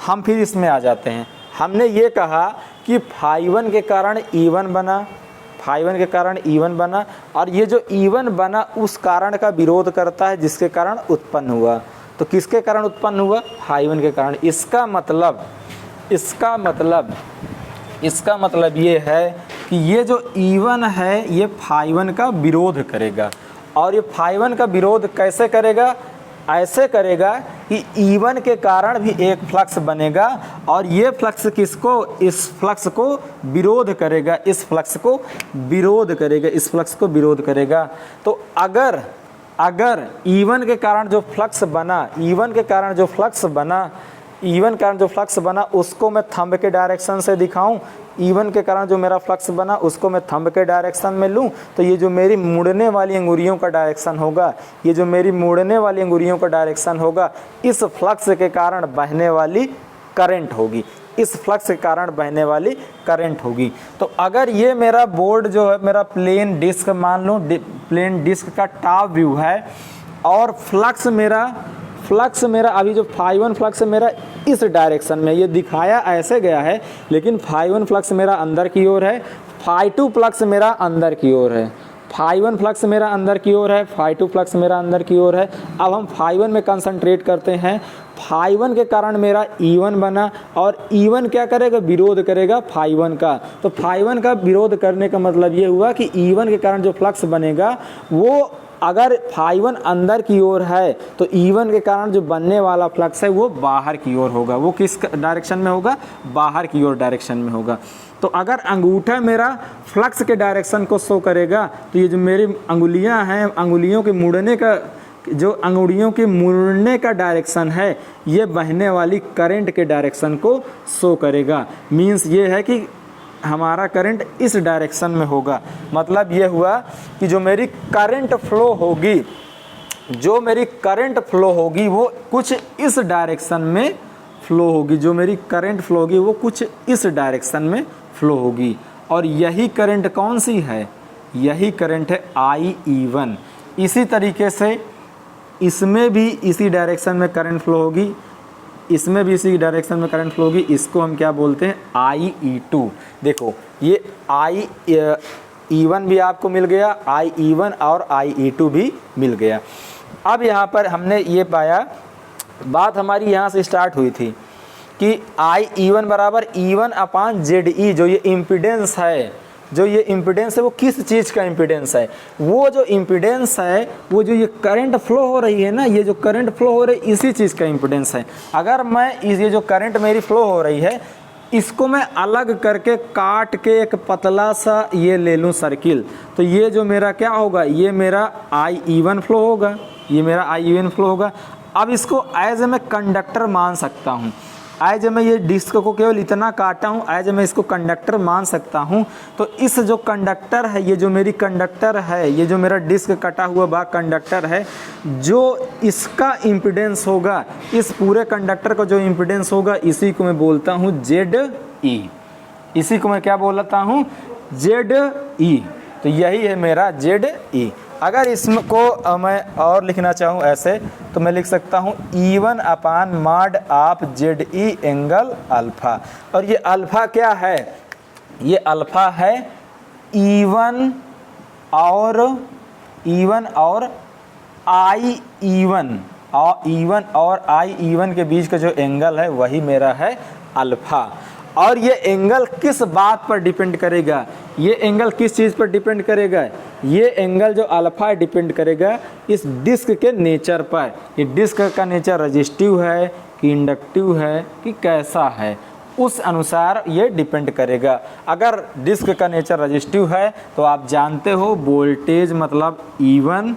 हम फिर इसमें आ जाते हैं। हमने ये कहा कि Φ1 के कारण E1 बना, Φ1 के कारण E1 बना, और ये जो E1 बना उस कारण का विरोध करता है जिसके कारण उत्पन्न हुआ। तो किसके कारण उत्पन्न हुआ? Φ1 के कारण। इसका मतलब ये है कि ये जो E1 है ये Φ1 का विरोध करेगा। और ये Φ1 का विरोध कैसे करेगा? ऐसे करेगा कि E1 के कारण भी एक फ्लक्स बनेगा, और ये फ्लक्स किसको? इस फ्लक्स को विरोध करेगा, इस फ्लक्स को विरोध करेगा, इस फ्लक्स को विरोध करेगा। तो अगर E1 के कारण जो फ्लक्स बना, E1 के कारण जो फ्लक्स बना उसको मैं थंब के डायरेक्शन से दिखाऊं, E1 के कारण जो मेरा फ्लक्स बना उसको मैं थंब के डायरेक्शन में लूं, तो ये जो मेरी मुड़ने वाली अंगुलियों का डायरेक्शन होगा, ये जो मेरी मुड़ने वाली अंगुलियों का डायरेक्शन होगा, इस फ्लक्स के कारण बहने वाली करंट होगी, इस फ्लक्स के कारण बहने वाली करंट होगी। तो अगर ये मेरा बोर्ड जो है मेरा प्लेन डिस्क मान लो, प्लेन डिस्क का टॉप व्यू है, और फ्लक्स मेरा अभी जो Φ1 फ्लक्स मेरा इस डायरेक्शन में, ये दिखाया ऐसे गया है, लेकिन Φ1 फ्लक्स मेरा अंदर की ओर है, Φ2 फ्लक्स मेरा अंदर की ओर है, Φ1 फ्लक्स मेरा अंदर की ओर है, Φ2 फ्लक्स मेरा अंदर की ओर है। अब हम Φ1 में कंसंट्रेट करते हैं। Φ1 के कारण मेरा E1 बना, और E1 क्या करेगा? विरोध करेगा Φ1 का। तो Φ1 का विरोध करने का मतलब ये हुआ कि E1 के कारण जो फ्लक्स बनेगा वो, अगर Φ1 अंदर की ओर है तो E1 के कारण जो बनने वाला फ्लक्स है वो बाहर की ओर होगा। वो किस डायरेक्शन में होगा? बाहर की ओर डायरेक्शन में होगा। तो अगर अंगूठा मेरा फ्लक्स के डायरेक्शन को शो करेगा, तो ये जो मेरी अंगुलियां हैं, अंगुलियों के मुड़ने का डायरेक्शन है, ये बहने वाली करंट के डायरेक्शन को शो करेगा। मीन्स ये है कि हमारा करंट इस डायरेक्शन में होगा। मतलब ये हुआ कि जो मेरी करंट फ्लो होगी वो कुछ इस डायरेक्शन में फ्लो होगी, जो मेरी करंट फ्लो होगी वो कुछ इस डायरेक्शन में फ्लो होगी। और यही करंट कौन सी है? यही करंट है IE1। इसी तरीके से इसमें भी इसी डायरेक्शन में करंट फ्लो होगी, इसमें भी इसी डायरेक्शन में करंट फ्लो होगी। इसको हम क्या बोलते हैं? IE2। देखो ये E1 भी आपको मिल गया, IE1 और IE2 भी मिल गया। अब यहाँ पर हमने ये पाया, बात हमारी यहाँ से स्टार्ट हुई थी कि IE1 बराबर E1/ZE, जो ये इम्पीडेंस है, वो किस चीज़ का इम्पीडेंस है? वो जो इम्पीडेंस है, वो जो ये करंट फ्लो हो रही है ना, ये जो करंट फ्लो हो रही है इसी चीज़ का इम्पीडेंस है। अगर मैं ये जो करंट मेरी फ्लो हो रही है इसको मैं अलग करके काट के एक पतला सा ये ले लूँ सर्किल, तो ये जो मेरा क्या होगा? ये मेरा IE1 फ्लो होगा, ये मेरा IE1 फ्लो होगा। अब इसको एज मैं कंडक्टर मान सकता हूँ, एज मैं ये डिस्क को केवल इतना काटा हूँ, एज मैं इसको कंडक्टर मान सकता हूँ। तो इस जो कंडक्टर है, ये जो मेरी कंडक्टर है, ये जो मेरा डिस्क कटा हुआ भाग कंडक्टर है, जो इसका इम्पीडेंस होगा, इस पूरे कंडक्टर का जो इम्पीडेंस होगा, इसी को मैं बोलता हूँ ZE। इसी को मैं क्या बोलता हूँ? ZE। तो यही है मेरा ZE। अगर इसको मैं और लिखना चाहूँ ऐसे, तो मैं लिख सकता हूँ E1/mod of ZE angle alpha. और ये अल्फ़ा क्या है? ये अल्फ़ा है E1 और E1 और I1 और I1 के बीच का जो एंगल है वही मेरा है अल्फ़ा। और ये एंगल किस बात पर डिपेंड करेगा, ये एंगल किस चीज़ पर डिपेंड करेगा, ये एंगल जो अल्फ़ा डिपेंड करेगा इस डिस्क के नेचर पर। ये डिस्क का नेचर रेजिस्टिव है कि इंडक्टिव है कि कैसा है, उस अनुसार ये डिपेंड करेगा। अगर डिस्क का नेचर रेजिस्टिव है तो आप जानते हो वोल्टेज मतलब E1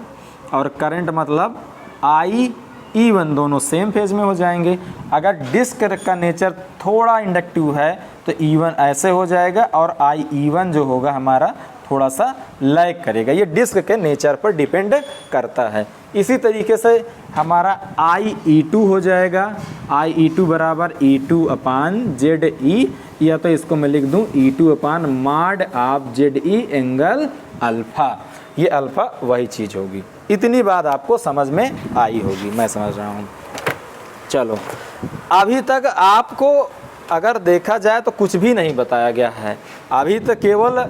और करंट मतलब I1 दोनों सेम फेज में हो जाएंगे। अगर डिस्क का नेचर थोड़ा इंडक्टिव है तो E1 ऐसे हो जाएगा और I1 जो होगा हमारा थोड़ा सा लैग करेगा। ये डिस्क के नेचर पर डिपेंड करता है। इसी तरीके से हमारा I2 हो जाएगा, I2 बराबर E2 अपान ZE, या तो इसको मैं लिख दूँ E2 upon mod of ZE angle alpha. ये अल्फ़ा वही चीज़ होगी। इतनी बात आपको समझ में आई होगी, मैं समझ रहा हूँ। चलो, अभी तक आपको अगर देखा जाए तो कुछ भी नहीं बताया गया है, अभी तो केवल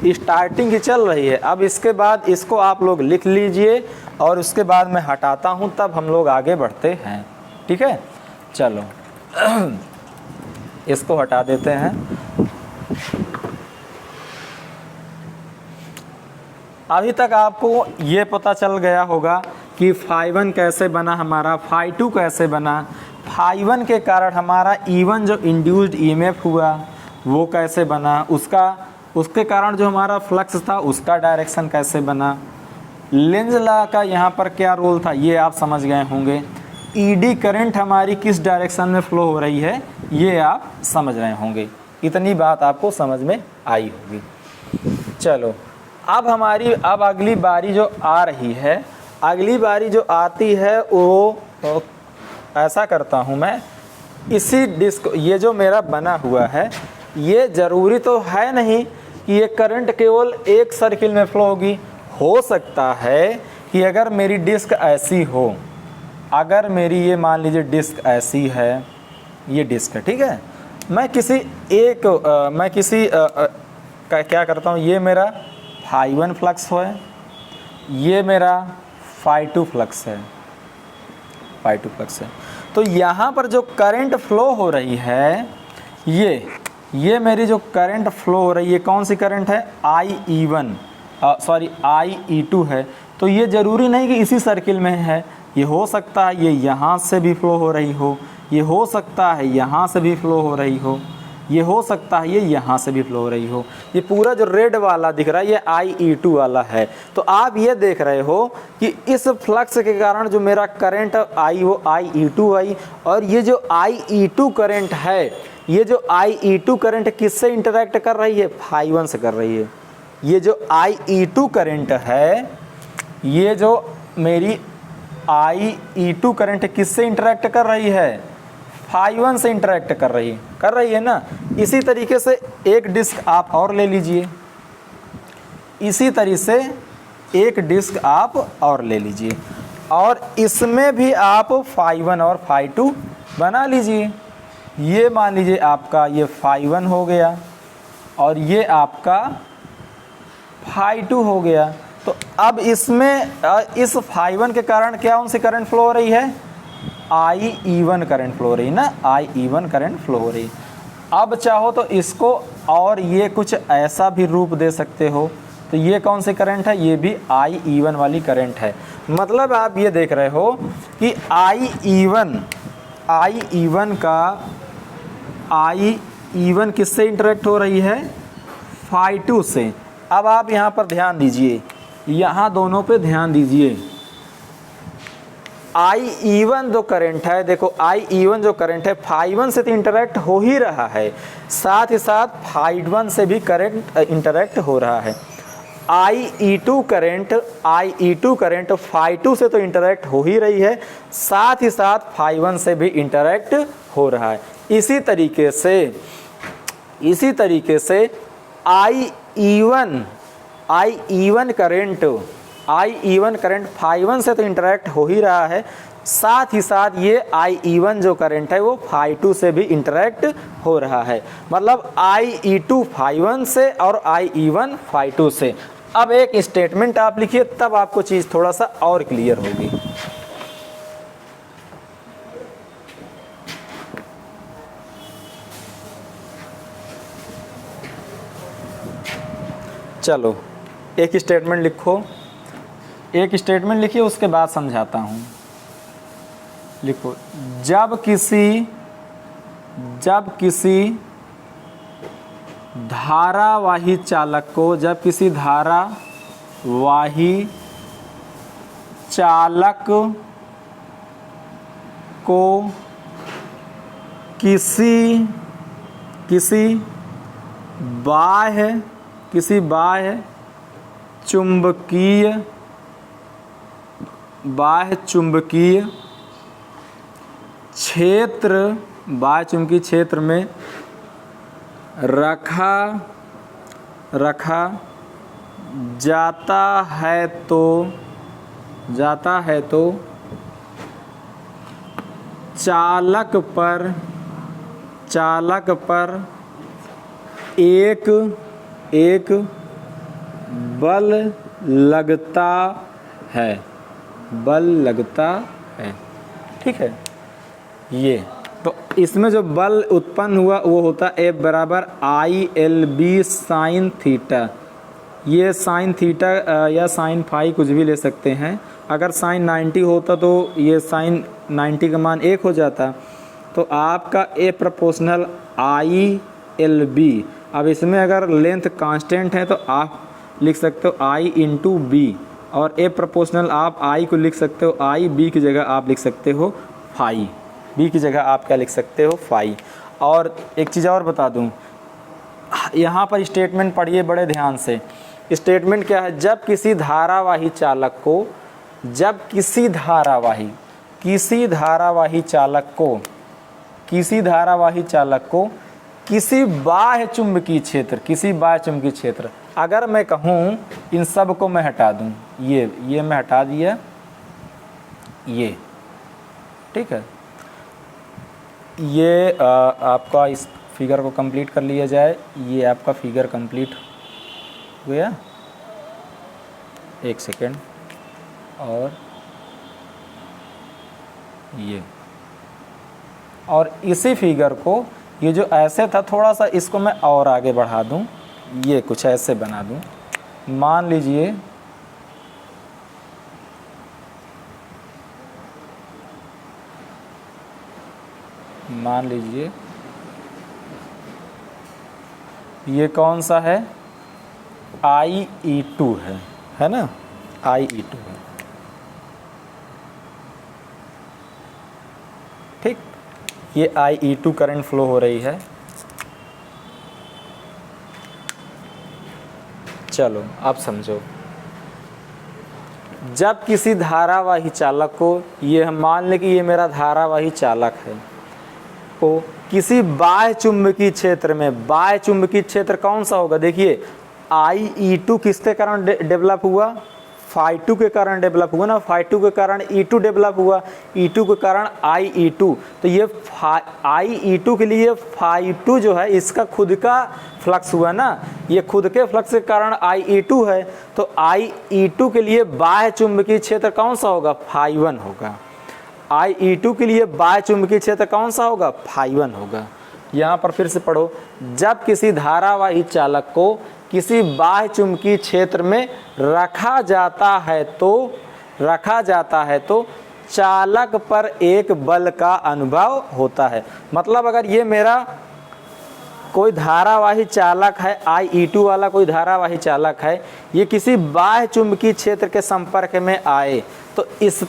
स्टार्टिंग ही चल रही है। अब इसके बाद इसको आप लोग लिख लीजिए और उसके बाद मैं हटाता हूँ, तब हम लोग आगे बढ़ते हैं। ठीक है, चलो इसको हटा देते हैं। अभी तक आपको ये पता चल गया होगा कि ∅1 कैसे बना हमारा, ∅2 कैसे बना। ∅1 के कारण हमारा E1 जो इंड्यूस्ड EMF हुआ वो कैसे बना, उसके कारण जो हमारा फ्लक्स था उसका डायरेक्शन कैसे बना। लेंज लॉ का यहाँ पर क्या रोल था ये आप समझ गए होंगे। ईडी करंट हमारी किस डायरेक्शन में फ्लो हो रही है ये आप समझ रहे होंगे। इतनी बात आपको समझ में आई होगी। चलो, अब अगली बारी जो आ रही है, अगली बारी जो आती है वो ऐसा करता हूँ मैं, इसी डिस्क ये जो मेरा बना हुआ है ये ज़रूरी तो है नहीं कि ये करंट केवल एक सर्किल में फ्लो होगी। हो सकता है कि अगर मेरी डिस्क ऐसी हो, अगर मेरी ये मान लीजिए डिस्क ऐसी है, ये डिस्क है, ठीक है, मैं किसी क्या करता हूँ, ये मेरा ∅1 फ्लक्स है, ये मेरा ∅2 फ्लक्स है, ∅2 फ्लक्स है। तो यहाँ पर जो करंट फ्लो हो रही है, ये मेरी जो करंट फ्लो हो रही है, कौन सी करंट है, I2 है। तो ये ज़रूरी नहीं कि इसी सर्किल में है, ये हो सकता है ये यहाँ से भी फ्लो हो रही हो, ये हो सकता है यहाँ से भी फ्लो हो रही हो, ये हो सकता है ये यहाँ से भी फ्लो हो रही हो। ये पूरा जो रेड वाला दिख रहा है ये I2 वाला है। तो आप ये देख रहे हो कि इस फ्लक्स के कारण जो मेरा करंट आई वो I2 आई, और ये जो I2 करंट है, ये जो I2 करंट किससे इंटरेक्ट कर रही है, ∅1 से कर रही है। ये जो I2 करंट है, ये जो मेरी I2 करंट किससे इंटरेक्ट कर रही है, ∅1 से इंटरेक्ट कर रही है ना। इसी तरीके से एक डिस्क आप और ले लीजिए, इसी तरीके से एक डिस्क आप और ले लीजिए, और इसमें भी आप ∅1 और ∅2 बना लीजिए। ये मान लीजिए आपका ये ∅1 हो गया और ये आपका ∅2 हो गया। तो अब इसमें इस ∅1 के कारण क्या उनसे करंट फ्लो हो रही है, I1 करंट फ्लो हो रही है ना, I1 करंट फ्लो हो रही है। अब चाहो तो इसको और ये कुछ ऐसा भी रूप दे सकते हो। तो ये कौन सी करंट है, ये भी I1 वाली करंट है। मतलब आप ये देख रहे हो कि I1 किससे इंटरेक्ट हो रही है, ∅2 से। अब आप यहाँ पर ध्यान दीजिए, यहाँ दोनों पे ध्यान दीजिए। I1 जो करंट है, देखो I1 जो करंट है ∅1 से तो इंटरेक्ट हो ही रहा है, साथ ही साथ ∅1 से भी करंट इंटरेक्ट हो रहा है। I2 करंट ∅2 से तो इंटरेक्ट हो ही रही है, साथ ही साथ ∅1 से भी इंटरेक्ट हो रहा है। इसी तरीके से I1 करंट ∅1 से तो इंटरेक्ट हो ही रहा है, साथ ही साथ ये I1 जो करंट है वो ∅2 से भी इंटरेक्ट हो रहा है। मतलब I2 ∅1 से और I1 ∅2 से। अब एक स्टेटमेंट आप लिखिए, तब आपको चीज़ थोड़ा सा और क्लियर होगी। चलो एक स्टेटमेंट लिखो, एक स्टेटमेंट लिखिए, उसके बाद समझाता हूँ। लिखो, जब किसी धारावाही चालक को, जब किसी धारावाही चालक को किसी बाह्य चुंबकीय क्षेत्र में रखा जाता है तो चालक पर एक बल लगता है, ठीक है। ये तो इसमें जो बल उत्पन्न हुआ वो होता है F बराबर ILB साइन थीटा। ये साइन थीटा या साइन फाई कुछ भी ले सकते हैं। अगर साइन 90 होता तो ये साइन 90 का मान 1 हो जाता, तो आपका A प्रोपोर्शनल ILB। अब इसमें अगर लेंथ कांस्टेंट है तो आप लिख सकते हो I इंटू बी, और A प्रोपोर्शनल आप I को लिख सकते हो I, B की जगह आप लिख सकते हो फाई, B की जगह आप क्या लिख सकते हो फाई। और एक चीज़ और बता दूं, यहाँ पर स्टेटमेंट पढ़िए बड़े ध्यान से। स्टेटमेंट क्या है? जब किसी धारावाही चालक को किसी बाह्य चुंबकीय क्षेत्र, अगर मैं कहूँ इन सब को मैं हटा दूँ, ये मैं हटा दिया, ये ठीक है। ये आपका इस फिगर को कंप्लीट कर लिया जाए। ये आपका फिगर कंप्लीट हो गया, एक सेकेंड। और ये, और इसी फिगर को, ये जो ऐसे था थोड़ा सा इसको मैं और आगे बढ़ा दूं, ये कुछ ऐसे बना दूं। मान लीजिए ये कौन सा है? IE2 है ना, IE2 है, ठीक। ये IE2 करंट फ्लो हो रही है। चलो अब समझो, जब किसी धारावाही चालक को, ये हम मान लें कि ये मेरा धारावाही चालक है, को किसी बाह्य चुंबकीय क्षेत्र में, बाह्य चुंबकीय क्षेत्र कौन सा होगा? देखिए IE2 किसके कारण डेवलप हुआ? φ2 के कारण डेवलप हुआ ना, φ2 के कारण E2 डेवलप हुआ, E2 के कारण IE2। तो ये IE2 के लिए φ2 जो है इसका खुद का फ्लक्स हुआ ना, ये खुद के फ्लक्स के कारण IE2 है। तो IE2 के लिए बाह्य चुंबकीय क्षेत्र कौन सा होगा? φ1 होगा। IE2 के लिए बाह्य चुंबकीय क्षेत्र कौन सा होगा? φ1 होगा। यहाँ पर फिर से पढ़ो, जब किसी धारावाही चालक को किसी बाह्य चुंबकीय क्षेत्र में रखा जाता है तो चालक पर एक बल का अनुभव होता है। मतलब अगर ये मेरा कोई धारावाही चालक है, IE2 वाला कोई धारावाही चालक है, ये किसी बाह्य चुंबकीय क्षेत्र के संपर्क में आए तो इस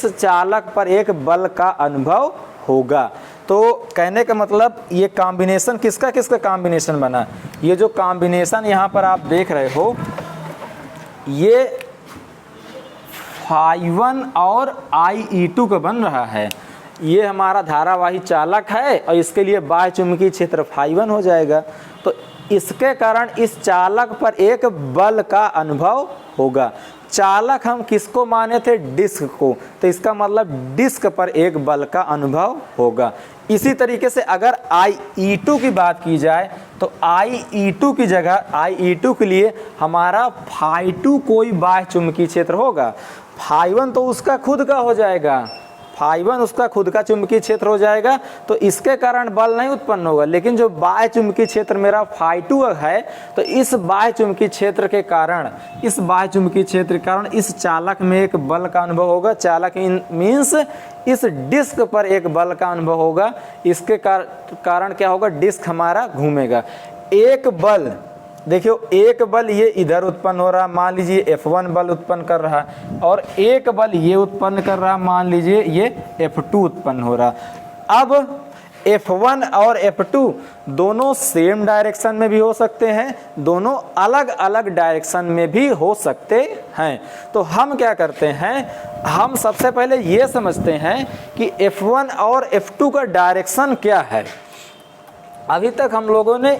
चालक पर एक बल का अनुभव होगा। तो कहने का मतलब ये कॉम्बिनेशन किसका कॉम्बिनेशन बना? ये जो कॉम्बिनेशन यहाँ पर आप देख रहे हो, ये φ1 और IE2 का बन रहा है। ये हमारा धारावाही चालक है और इसके लिए बाह्य चुंबकीय क्षेत्र φ1 हो जाएगा। तो इसके कारण इस चालक पर एक बल का अनुभव होगा। चालक हम किसको माने थे, डिस्क को, तो इसका मतलब डिस्क पर एक बल का अनुभव होगा। इसी तरीके से अगर IE2 की बात की जाए तो IE2 की जगह IE2 के लिए हमारा φ2 कोई बाह्य चुंबकीय क्षेत्र होगा, φ1 तो उसका खुद का हो जाएगा, φ1 उसका खुद का चुंबकीय क्षेत्र हो जाएगा, तो इसके कारण बल नहीं उत्पन्न होगा। लेकिन जो बाह्य चुंबकीय क्षेत्र मेरा φ2 है, तो इस बाह्य चुंबकीय क्षेत्र के कारण, इस बाह्य चुंबकीय क्षेत्र के कारण इस चालक में एक बल का अनुभव होगा। चालक मीन्स इस डिस्क पर एक बल का अनुभव होगा। इसके कारण क्या होगा, डिस्क हमारा घूमेगा। एक बल देखियो, एक बल ये इधर उत्पन्न हो रहा, मान लीजिए F1 बल उत्पन्न कर रहा, और एक बल ये उत्पन्न कर रहा, मान लीजिए ये F2 उत्पन्न हो रहा। अब F1 और F2 दोनों सेम डायरेक्शन में भी हो सकते हैं, दोनों अलग अलग डायरेक्शन में भी हो सकते हैं। तो हम क्या करते हैं, हम सबसे पहले ये समझते हैं कि F1 और F2 का डायरेक्शन क्या है। अभी तक हम लोगों ने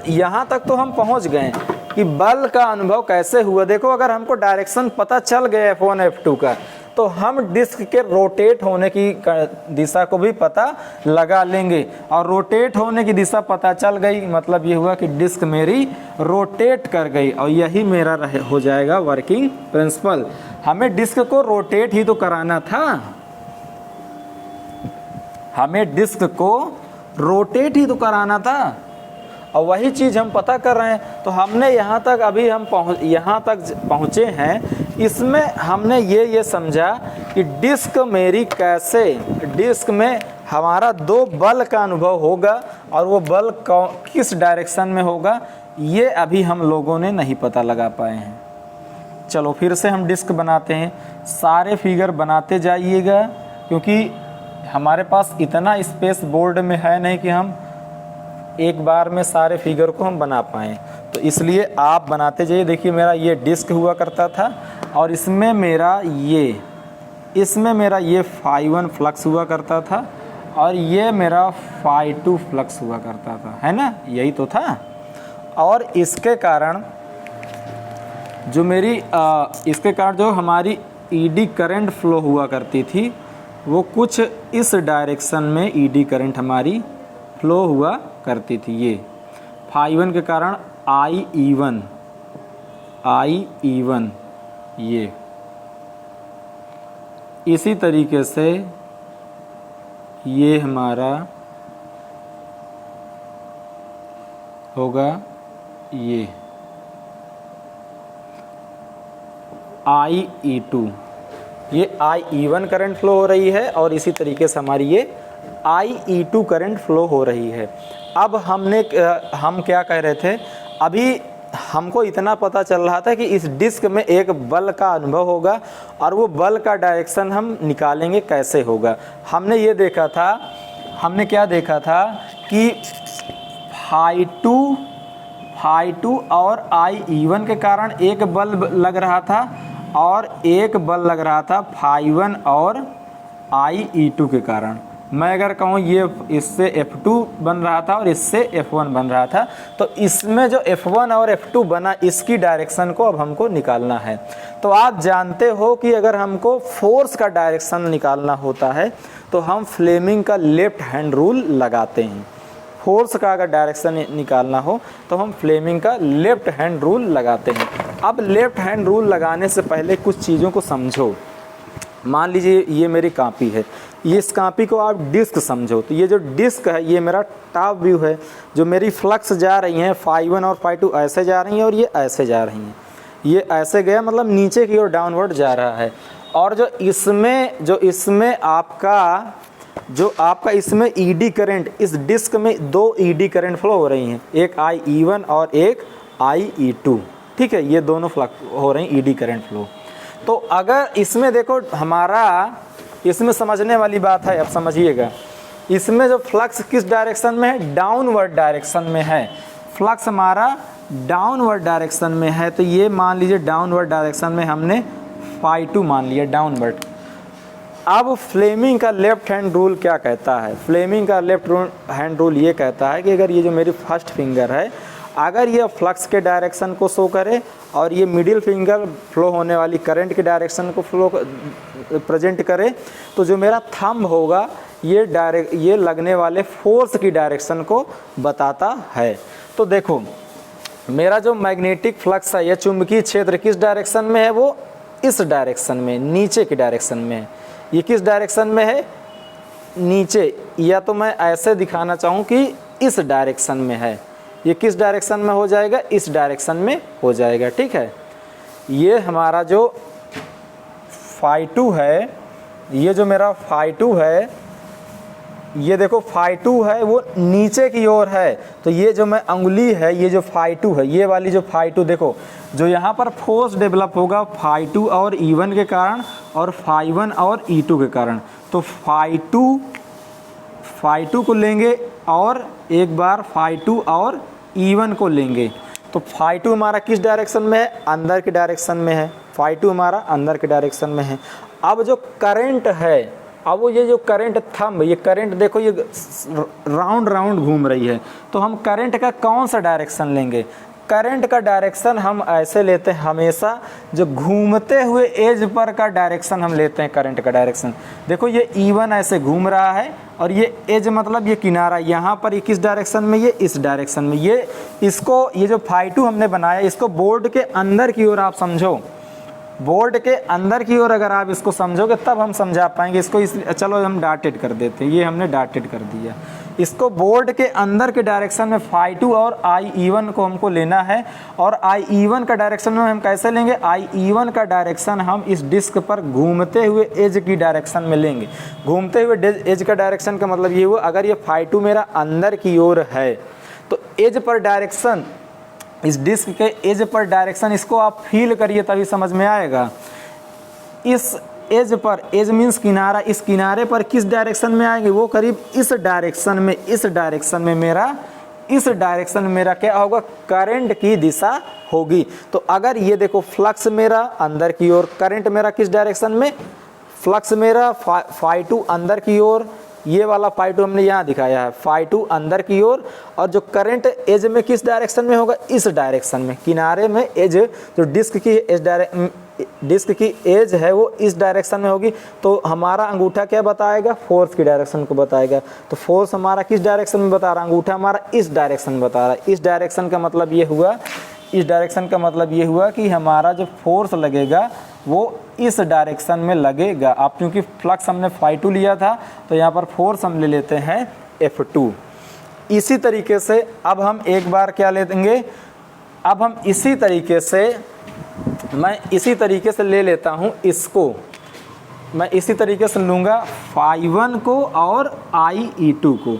यहाँ तक तो हम पहुँच गए कि बल का अनुभव कैसे हुआ। देखो, अगर हमको डायरेक्शन पता चल गया F1 F2 का, तो हम डिस्क के रोटेट होने की दिशा को भी पता लगा लेंगे, और रोटेट होने की दिशा पता चल गई, मतलब ये हुआ कि डिस्क मेरी रोटेट कर गई, और यही मेरा हो जाएगा वर्किंग प्रिंसिपल। हमें डिस्क को रोटेट ही तो कराना था, हमें डिस्क को रोटेट ही तो कराना था, और वही चीज़ हम पता कर रहे हैं। तो हमने यहाँ तक, अभी हम यहाँ तक पहुँचे हैं, इसमें हमने ये समझा कि डिस्क मेरी कैसे, डिस्क में हमारा दो बल का अनुभव होगा, और वो बल किस डायरेक्शन में होगा ये अभी हम लोगों ने नहीं पता लगा पाए हैं। चलो फिर से हम डिस्क बनाते हैं, सारे फिगर बनाते जाइएगा, क्योंकि हमारे पास इतना स्पेस बोर्ड में है नहीं कि हम एक बार में सारे फिगर को हम बना पाएँ, तो इसलिए आप बनाते जाइए। देखिए, मेरा ये डिस्क हुआ करता था, और इसमें मेरा ये φ1 फ्लक्स हुआ करता था, और ये मेरा φ2 फ्लक्स हुआ करता था, है ना, यही तो था। और इसके कारण जो हमारी ED करंट फ्लो हुआ करती थी, वो कुछ इस डायरेक्शन में ED करंट हमारी फ्लो हुआ करती थी। ये φ1 के कारण IE1 ये इसी तरीके से ये हमारा होगा, ये IE2, ये IE1 करंट फ्लो हो रही है, और इसी तरीके से हमारी ये IE2 करंट फ्लो हो रही है। अब हम क्या कह रहे थे, अभी हमको इतना पता चल रहा था कि इस डिस्क में एक बल का अनुभव होगा, और वो बल का डायरेक्शन हम निकालेंगे कैसे होगा। हमने क्या देखा था कि φ2 और IE1 के कारण एक बल लग रहा था, और एक बल लग रहा था φ1 और IE2 के कारण। मैं अगर कहूँ ये इससे F2 बन रहा था और इससे F1 बन रहा था, तो इसमें जो F1 और F2 बना, इसकी डायरेक्शन को अब हमको निकालना है। तो आप जानते हो कि अगर हमको फोर्स का डायरेक्शन निकालना होता है तो हम फ्लेमिंग का लेफ्ट हैंड रूल लगाते हैं। फोर्स का अगर डायरेक्शन निकालना हो तो हम फ्लेमिंग का लेफ्ट हैंड रूल लगाते हैं। अब लेफ्ट हैंड रूल लगाने से पहले कुछ चीज़ों को समझो। मान लीजिए ये मेरी कॉपी है, ये इस कॉपी को आप डिस्क समझो, तो ये जो डिस्क है ये मेरा टॉप व्यू है। जो मेरी फ्लक्स जा रही हैं φ1 और φ2 ऐसे जा रही हैं, और ये ऐसे जा रही हैं। ये ऐसे गया मतलब नीचे की ओर डाउनवर्ड जा रहा है। और जो इसमें आपका इसमें ED करंट, इस डिस्क में दो ED करंट फ्लो हो रही हैं, एक IE1 और एक IE2, ठीक है। ये दोनों फ्लक्स हो रही हैं ED करंट फ्लो। तो अगर इसमें देखो, इसमें समझने वाली बात है, अब समझिएगा। इसमें जो फ्लक्स किस डायरेक्शन में है, डाउनवर्ड डायरेक्शन में है। फ्लक्स हमारा डाउनवर्ड डायरेक्शन में है, तो ये मान लीजिए डाउनवर्ड डायरेक्शन में हमने φ2 मान लिया डाउनवर्ड। अब फ्लेमिंग का लेफ्ट हैंड रूल क्या कहता है? फ्लेमिंग का लेफ्ट हैंड रूल ये कहता है कि अगर ये जो मेरी फर्स्ट फिंगर है अगर ये फ्लक्स के डायरेक्शन को शो करे और ये मिडिल फिंगर फ्लो होने वाली करंट के डायरेक्शन को फ्लो प्रेजेंट करे, तो जो मेरा थंब होगा ये लगने वाले फोर्स की डायरेक्शन को बताता है। तो देखो मेरा जो मैग्नेटिक फ्लक्स है, ये चुंबकीय क्षेत्र किस डायरेक्शन में है, वो इस डायरेक्शन में, नीचे की डायरेक्शन में है। ये किस डायरेक्शन में है, नीचे, या तो मैं ऐसे दिखाना चाहूँ कि इस डायरेक्शन में है। ये किस डायरेक्शन में हो जाएगा, इस डायरेक्शन में हो जाएगा। ठीक है, ये हमारा जो φ2 है, ये जो मेरा φ2 है, ये देखो φ2 है वो नीचे की ओर है। तो ये जो मैं अंगुली है, ये जो φ2 है, ये वाली जो φ2, देखो जो यहाँ पर फोर्स डेवलप होगा φ2 और E1 के कारण और φ1 और E2 के कारण। तो φ2 को लेंगे और एक बार φ2 और E1 को लेंगे। तो φ2 हमारा किस डायरेक्शन में है, अंदर की डायरेक्शन में है। φ2 हमारा अंदर के डायरेक्शन में है। अब जो करंट है, अब वो ये जो करंट थंब, ये करंट देखो ये राउंड राउंड घूम रही है। तो हम करंट का कौन सा डायरेक्शन लेंगे, करंट का डायरेक्शन हम ऐसे लेते हैं हमेशा, जो घूमते हुए एज पर का डायरेक्शन हम लेते हैं करंट का डायरेक्शन। देखो ये E1 ऐसे घूम रहा है और ये एज मतलब ये किनारा, यहाँ पर ये किस डायरेक्शन में, ये इस डायरेक्शन में। ये इसको, ये जो φ2 हमने बनाया, इसको बोर्ड के अंदर की ओर आप समझो, बोर्ड के अंदर की ओर अगर आप इसको समझोगे तब हम समझा पाएंगे इसको। इसलिए चलो हम डॉटेड कर देते हैं, ये हमने डॉटेड कर दिया। इसको बोर्ड के अंदर के डायरेक्शन में φ2 और IE1 को हमको लेना है। और IE1 का डायरेक्शन में हम कैसे लेंगे, IE1 का डायरेक्शन हम इस डिस्क पर घूमते हुए एज की डायरेक्शन में लेंगे। घूमते हुए एज का डायरेक्शन का मतलब ये हुआ, अगर ये φ2 मेरा अंदर की ओर है तो एज पर डायरेक्शन, इस डिस्क के एज पर डायरेक्शन, इसको आप फील करिए तभी समझ में आएगा। इस एज पर, एज मीन्स किनारा, इस किनारे पर किस डायरेक्शन में आएंगे, वो करीब इस डायरेक्शन में, इस डायरेक्शन में मेरा, इस डायरेक्शन में मेरा क्या होगा, करंट की दिशा होगी। तो अगर ये देखो फ्लक्स मेरा अंदर की ओर, करंट मेरा किस डायरेक्शन में, फ्लक्स मेरा φ2 अंदर की ओर, ये वाला φ2 हमने यहाँ दिखाया है, φ2 अंदर की ओर, और जो करंट एज में किस डायरेक्शन में होगा, इस डायरेक्शन में, किनारे में एज, जो डिस्क की एज है वो इस डायरेक्शन में होगी। तो हमारा अंगूठा क्या बताएगा, फोर्स की डायरेक्शन को बताएगा। तो फोर्स हमारा किस डायरेक्शन में बता रहा है, अंगूठा हमारा इस डायरेक्शन में बता रहा है। इस डायरेक्शन का मतलब ये हुआ, इस डायरेक्शन का मतलब ये हुआ कि हमारा जो फोर्स लगेगा वो इस डायरेक्शन में लगेगा। अब क्योंकि फ्लक्स हमने φ2 लिया था तो यहाँ पर फोर्स हम ले लेते हैं F2। इसी तरीके से अब हम एक बार क्या ले देंगे, अब हम इसी तरीके से, मैं इसी तरीके से ले लेता हूँ इसको, मैं इसी तरीके से लूँगा φ1 को और IE2 को।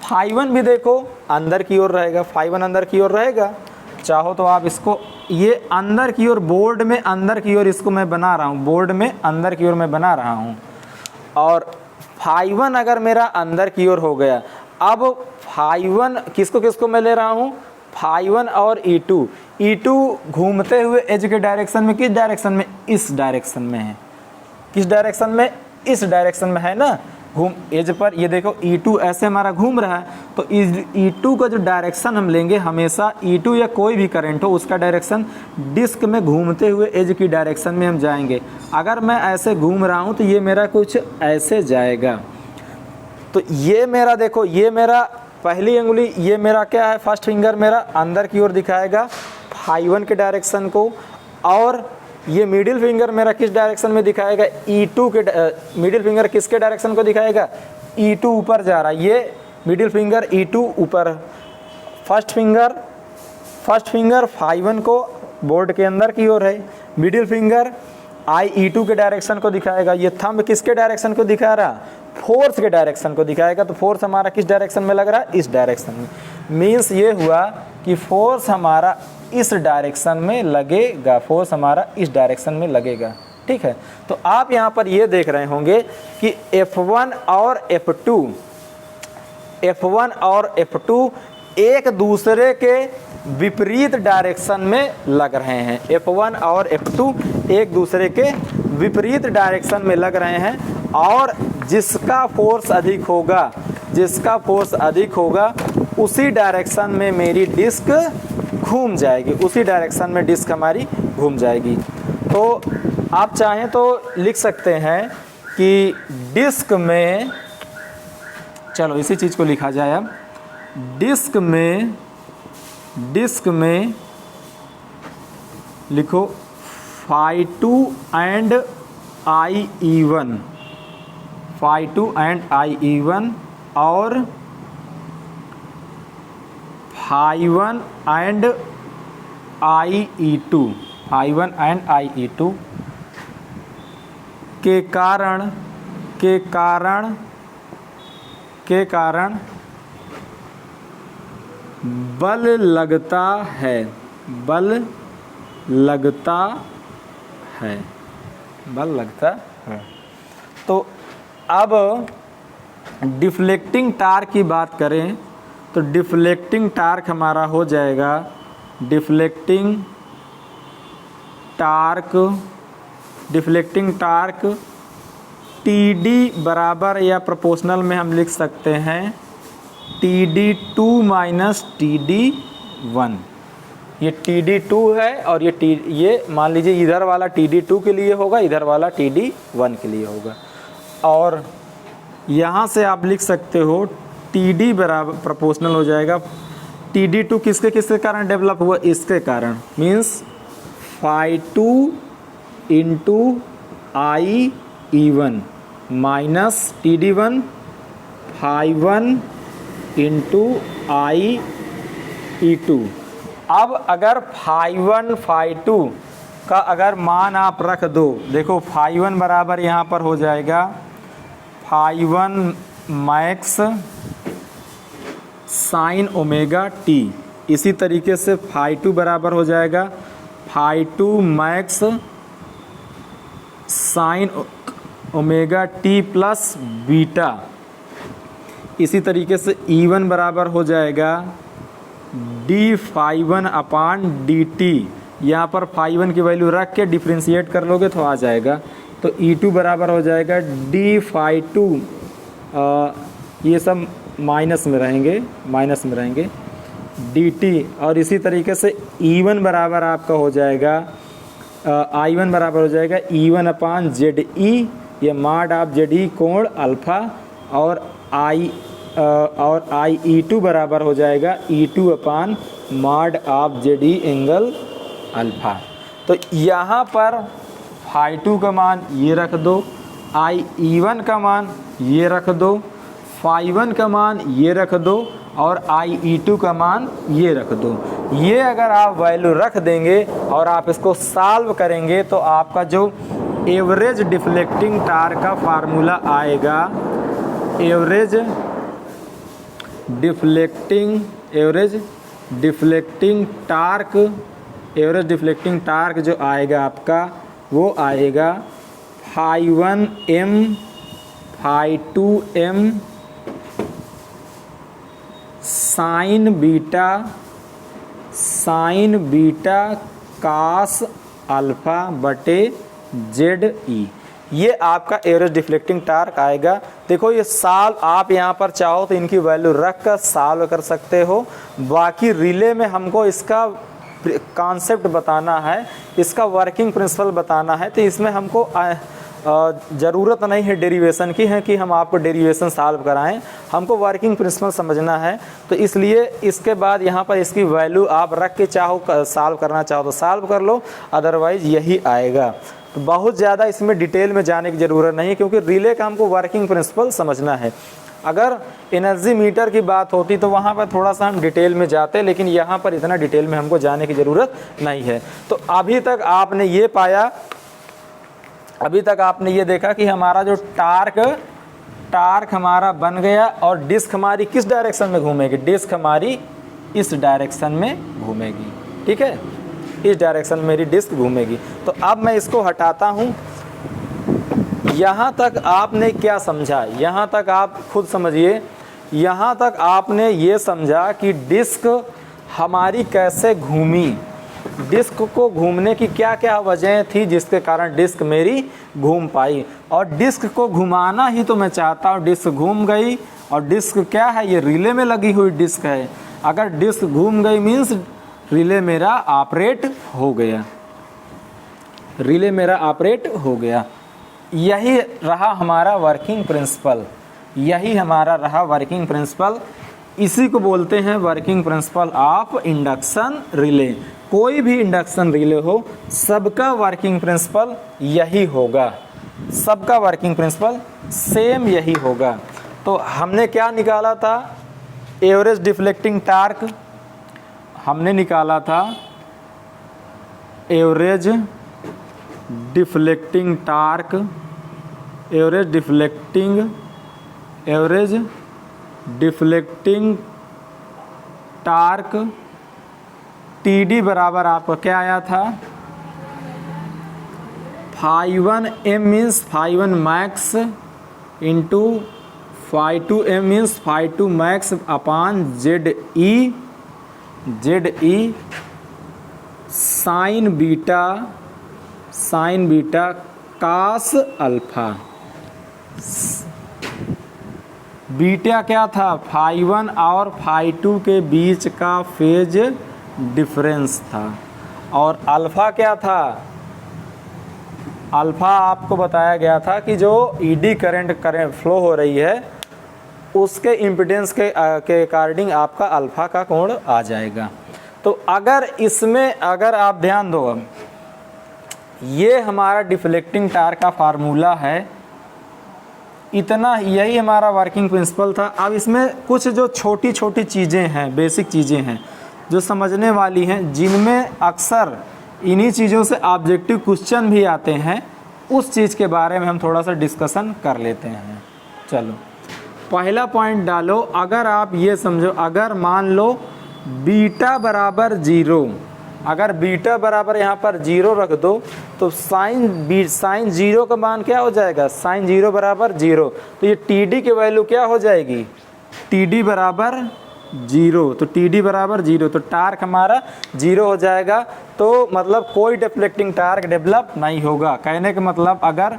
φ1 भी देखो अंदर की ओर रहेगा, φ1 अंदर की ओर रहेगा। चाहो तो आप इसको, ये अंदर की ओर, बोर्ड में अंदर की ओर इसको मैं बना रहा हूँ, बोर्ड में अंदर की ओर मैं बना रहा हूँ। और φ1 अगर मेरा अंदर की ओर हो गया, अब φ1 किसको किसको मैं ले रहा हूँ, φ1 और E2 घूमते हुए एज के डायरेक्शन में, किस डायरेक्शन में, इस डायरेक्शन में है। किस डायरेक्शन में, इस डायरेक्शन में है ना, घूम एज पर। ये देखो E2 ऐसे हमारा घूम रहा है। तो E2 का जो डायरेक्शन हम लेंगे हमेशा, E2 या कोई भी करंट हो उसका डायरेक्शन डिस्क में घूमते हुए एज की डायरेक्शन में हम जाएंगे। अगर मैं ऐसे घूम रहा हूँ तो ये मेरा कुछ ऐसे जाएगा। तो ये मेरा देखो, ये मेरा पहली अंगुली, ये मेरा क्या है, फर्स्ट फिंगर मेरा अंदर की ओर दिखाएगा φ1 के डायरेक्शन को, और ये मिडिल फिंगर मेरा किस डायरेक्शन में दिखाएगा, E2 के, मिडिल फिंगर किसके डायरेक्शन को दिखाएगा, E2 ऊपर जा रहा है, ये मिडिल फिंगर E2 ऊपर। फर्स्ट फिंगर φ1 को बोर्ड के अंदर की ओर है, मिडिल फिंगर IE2 के डायरेक्शन को दिखाएगा। ये थंब किसके डायरेक्शन को दिखा रहा, फोर्स के डायरेक्शन को दिखाएगा। तो फोर्स हमारा किस डायरेक्शन में लग रहा है, इस डायरेक्शन में। मीन्स ये हुआ कि फोर्स हमारा इस डायरेक्शन में लगेगा, फोर्स हमारा इस डायरेक्शन में लगेगा। ठीक है, तो आप यहाँ पर ये देख रहे होंगे कि F1 और F2 एक दूसरे के विपरीत डायरेक्शन में लग रहे हैं। F1 और F2 एक दूसरे के विपरीत डायरेक्शन में लग रहे हैं, और जिसका फोर्स अधिक होगा उसी डायरेक्शन में मेरी डिस्क घूम जाएगी, उसी डायरेक्शन में डिस्क हमारी घूम जाएगी। तो आप चाहें तो लिख सकते हैं कि डिस्क में, चलो इसी चीज़ को लिखा जाए अब, डिस्क में लिखो φ2 एंड IE1, φ2 एंड IE1 और φ1 एंड IE2, φ1 एंड IE2 के कारण बल लगता है, बल लगता है। तो अब डिफ्लेक्टिंग टार्क की बात करें तो डिफ्लेक्टिंग टार्क हमारा हो जाएगा, डिफ्लेक्टिंग टार्क TD बराबर या प्रोपोर्शनल में हम लिख सकते हैं TD2 माइनस TD1। ये TD2 है और ये मान लीजिए इधर वाला TD2 के लिए होगा, इधर वाला TD1 के लिए होगा। और यहाँ से आप लिख सकते हो TD बराबर प्रोपोर्शनल हो जाएगा TD2 किसके कारण डेवलप हुआ, इसके कारण, means φ2 into IE1 minus TD1 φ1 into IE2। अब अगर φ1 φ2 का अगर मान आप रख दो, देखो φ1 बराबर यहाँ पर हो जाएगा φ1 मैक्स साइन ओमेगा टी, इसी तरीके से φ2 बराबर हो जाएगा φ2 max sine omega t plus beta. इसी तरीके से E1 बराबर हो जाएगा d φ1 अपान dt। यहाँ पर φ1 की वैल्यू रख के डिफ्रेंशिएट कर लोगे तो आ जाएगा। तो E2 बराबर हो जाएगा d φ2, ये सब माइनस में रहेंगे dt। और इसी तरीके से E1 बराबर आपका हो जाएगा I1 बराबर हो जाएगा E1 अपान ZE, ये माड आप ZE कोण अल्फ़ा, और IE2 बराबर हो जाएगा E2 अपान माड आप ZE एंगल अल्फ़ा। तो यहाँ पर φ2 का मान ये रख दो, IE1 का मान ये रख दो, φ1 का मान ये रख दो और IE2 का मान ये रख दो। ये अगर आप वैल्यू रख देंगे और आप इसको सॉल्व करेंगे तो आपका जो एवरेज डिफ्लेक्टिंग टार्क का फार्मूला आएगा, एवरेज डिफ्लेक्टिंग टार्क जो आएगा आपका, वो आएगा φ1m φ2m sine beta cos alpha बटे ZE। ये आपका एवरेज डिफ्लेक्टिंग टार्क आएगा। देखो ये सॉल्व आप यहाँ पर चाहो तो इनकी वैल्यू रख कर सॉल्व कर सकते हो। बाकी रिले में हमको इसका कॉन्सेप्ट बताना है, इसका वर्किंग प्रिंसिपल बताना है, तो इसमें हमको ज़रूरत नहीं है डेरिवेशन की है कि हम आपको डेरिवेशन सॉल्व कराएं, हमको वर्किंग प्रिंसिपल समझना है। तो इसलिए इसके बाद यहाँ पर इसकी वैल्यू आप रख के चाहो सॉल्व करना चाहो तो सॉल्व कर लो, अदरवाइज़ यही आएगा। तो बहुत ज़्यादा इसमें डिटेल में जाने की ज़रूरत नहीं है, क्योंकि रिले का हमको वर्किंग प्रिंसिपल समझना है। अगर एनर्जी मीटर की बात होती तो वहाँ पर थोड़ा सा हम डिटेल में जाते, लेकिन यहाँ पर इतना डिटेल में हमको जाने की ज़रूरत नहीं है। तो अभी तक आपने ये पाया, अभी तक आपने ये देखा कि हमारा जो टार्क हमारा बन गया और डिस्क हमारी किस डायरेक्शन में घूमेगी, डिस्क हमारी इस डायरेक्शन में घूमेगी। ठीक है, इस डायरेक्शन में मेरी डिस्क घूमेगी। तो अब मैं इसको हटाता हूँ। यहाँ तक आपने क्या समझा, यहाँ तक आप खुद समझिए। यहाँ तक आपने ये समझा कि डिस्क हमारी कैसे घूमी, डिस्क को घूमने की क्या क्या वजह थी जिसके कारण डिस्क मेरी घूम पाई, और डिस्क को घुमाना ही तो मैं चाहता हूँ। डिस्क घूम गई, और डिस्क क्या है, ये रिले में लगी हुई डिस्क है। अगर डिस्क घूम गई मीन्स रिले मेरा ऑपरेट हो गया, रिले मेरा ऑपरेट हो गया। यही रहा हमारा वर्किंग प्रिंसिपल, यही हमारा रहा वर्किंग प्रिंसिपल। इसी को बोलते हैं working principle of induction relay. कोई भी इंडक्शन रिले हो, सबका वर्किंग प्रिंसिपल यही होगा, सबका वर्किंग प्रिंसिपल सेम यही होगा। तो हमने क्या निकाला था, एवरेज डिफ्लेक्टिंग टार्क हमने निकाला था, average deflecting torque, average deflecting torque TD बराबर आपका क्या आया था, phi1 m means phi1 max into phi2 m means phi2 max upon ZE sine beta cos alpha. Beta क्या था, phi1 और phi2 के बीच का फेज डिफरेंस था, और अल्फ़ा क्या था, अल्फ़ा आपको बताया गया था कि जो ईडी करंट फ्लो हो रही है उसके इम्पीडेंस के अकॉर्डिंग आपका अल्फ़ा का कोण आ जाएगा। तो अगर इसमें अगर आप ध्यान दो, ये हमारा डिफ्लेक्टिंग टार्क का फार्मूला है, इतना यही हमारा वर्किंग प्रिंसिपल था। अब इसमें कुछ जो छोटी छोटी चीज़ें हैं, बेसिक चीज़ें हैं जो समझने वाली हैं, जिनमें अक्सर इन्हीं चीज़ों से ऑब्जेक्टिव क्वेश्चन भी आते हैं, उस चीज़ के बारे में हम थोड़ा सा डिस्कशन कर लेते हैं। चलो पहला पॉइंट डालो, अगर आप ये समझो, अगर मान लो बीटा बराबर 0, अगर बीटा बराबर यहाँ पर 0 रख दो तो साइन 0 का मान क्या हो जाएगा, साइन 0 बराबर 0, तो ये TD की वैल्यू क्या हो जाएगी, TD बराबर 0, तो TD बराबर 0, तो टार्क हमारा 0 हो जाएगा। तो मतलब कोई डिफ्लेक्टिंग टार्क डेवलप नहीं होगा। कहने का मतलब अगर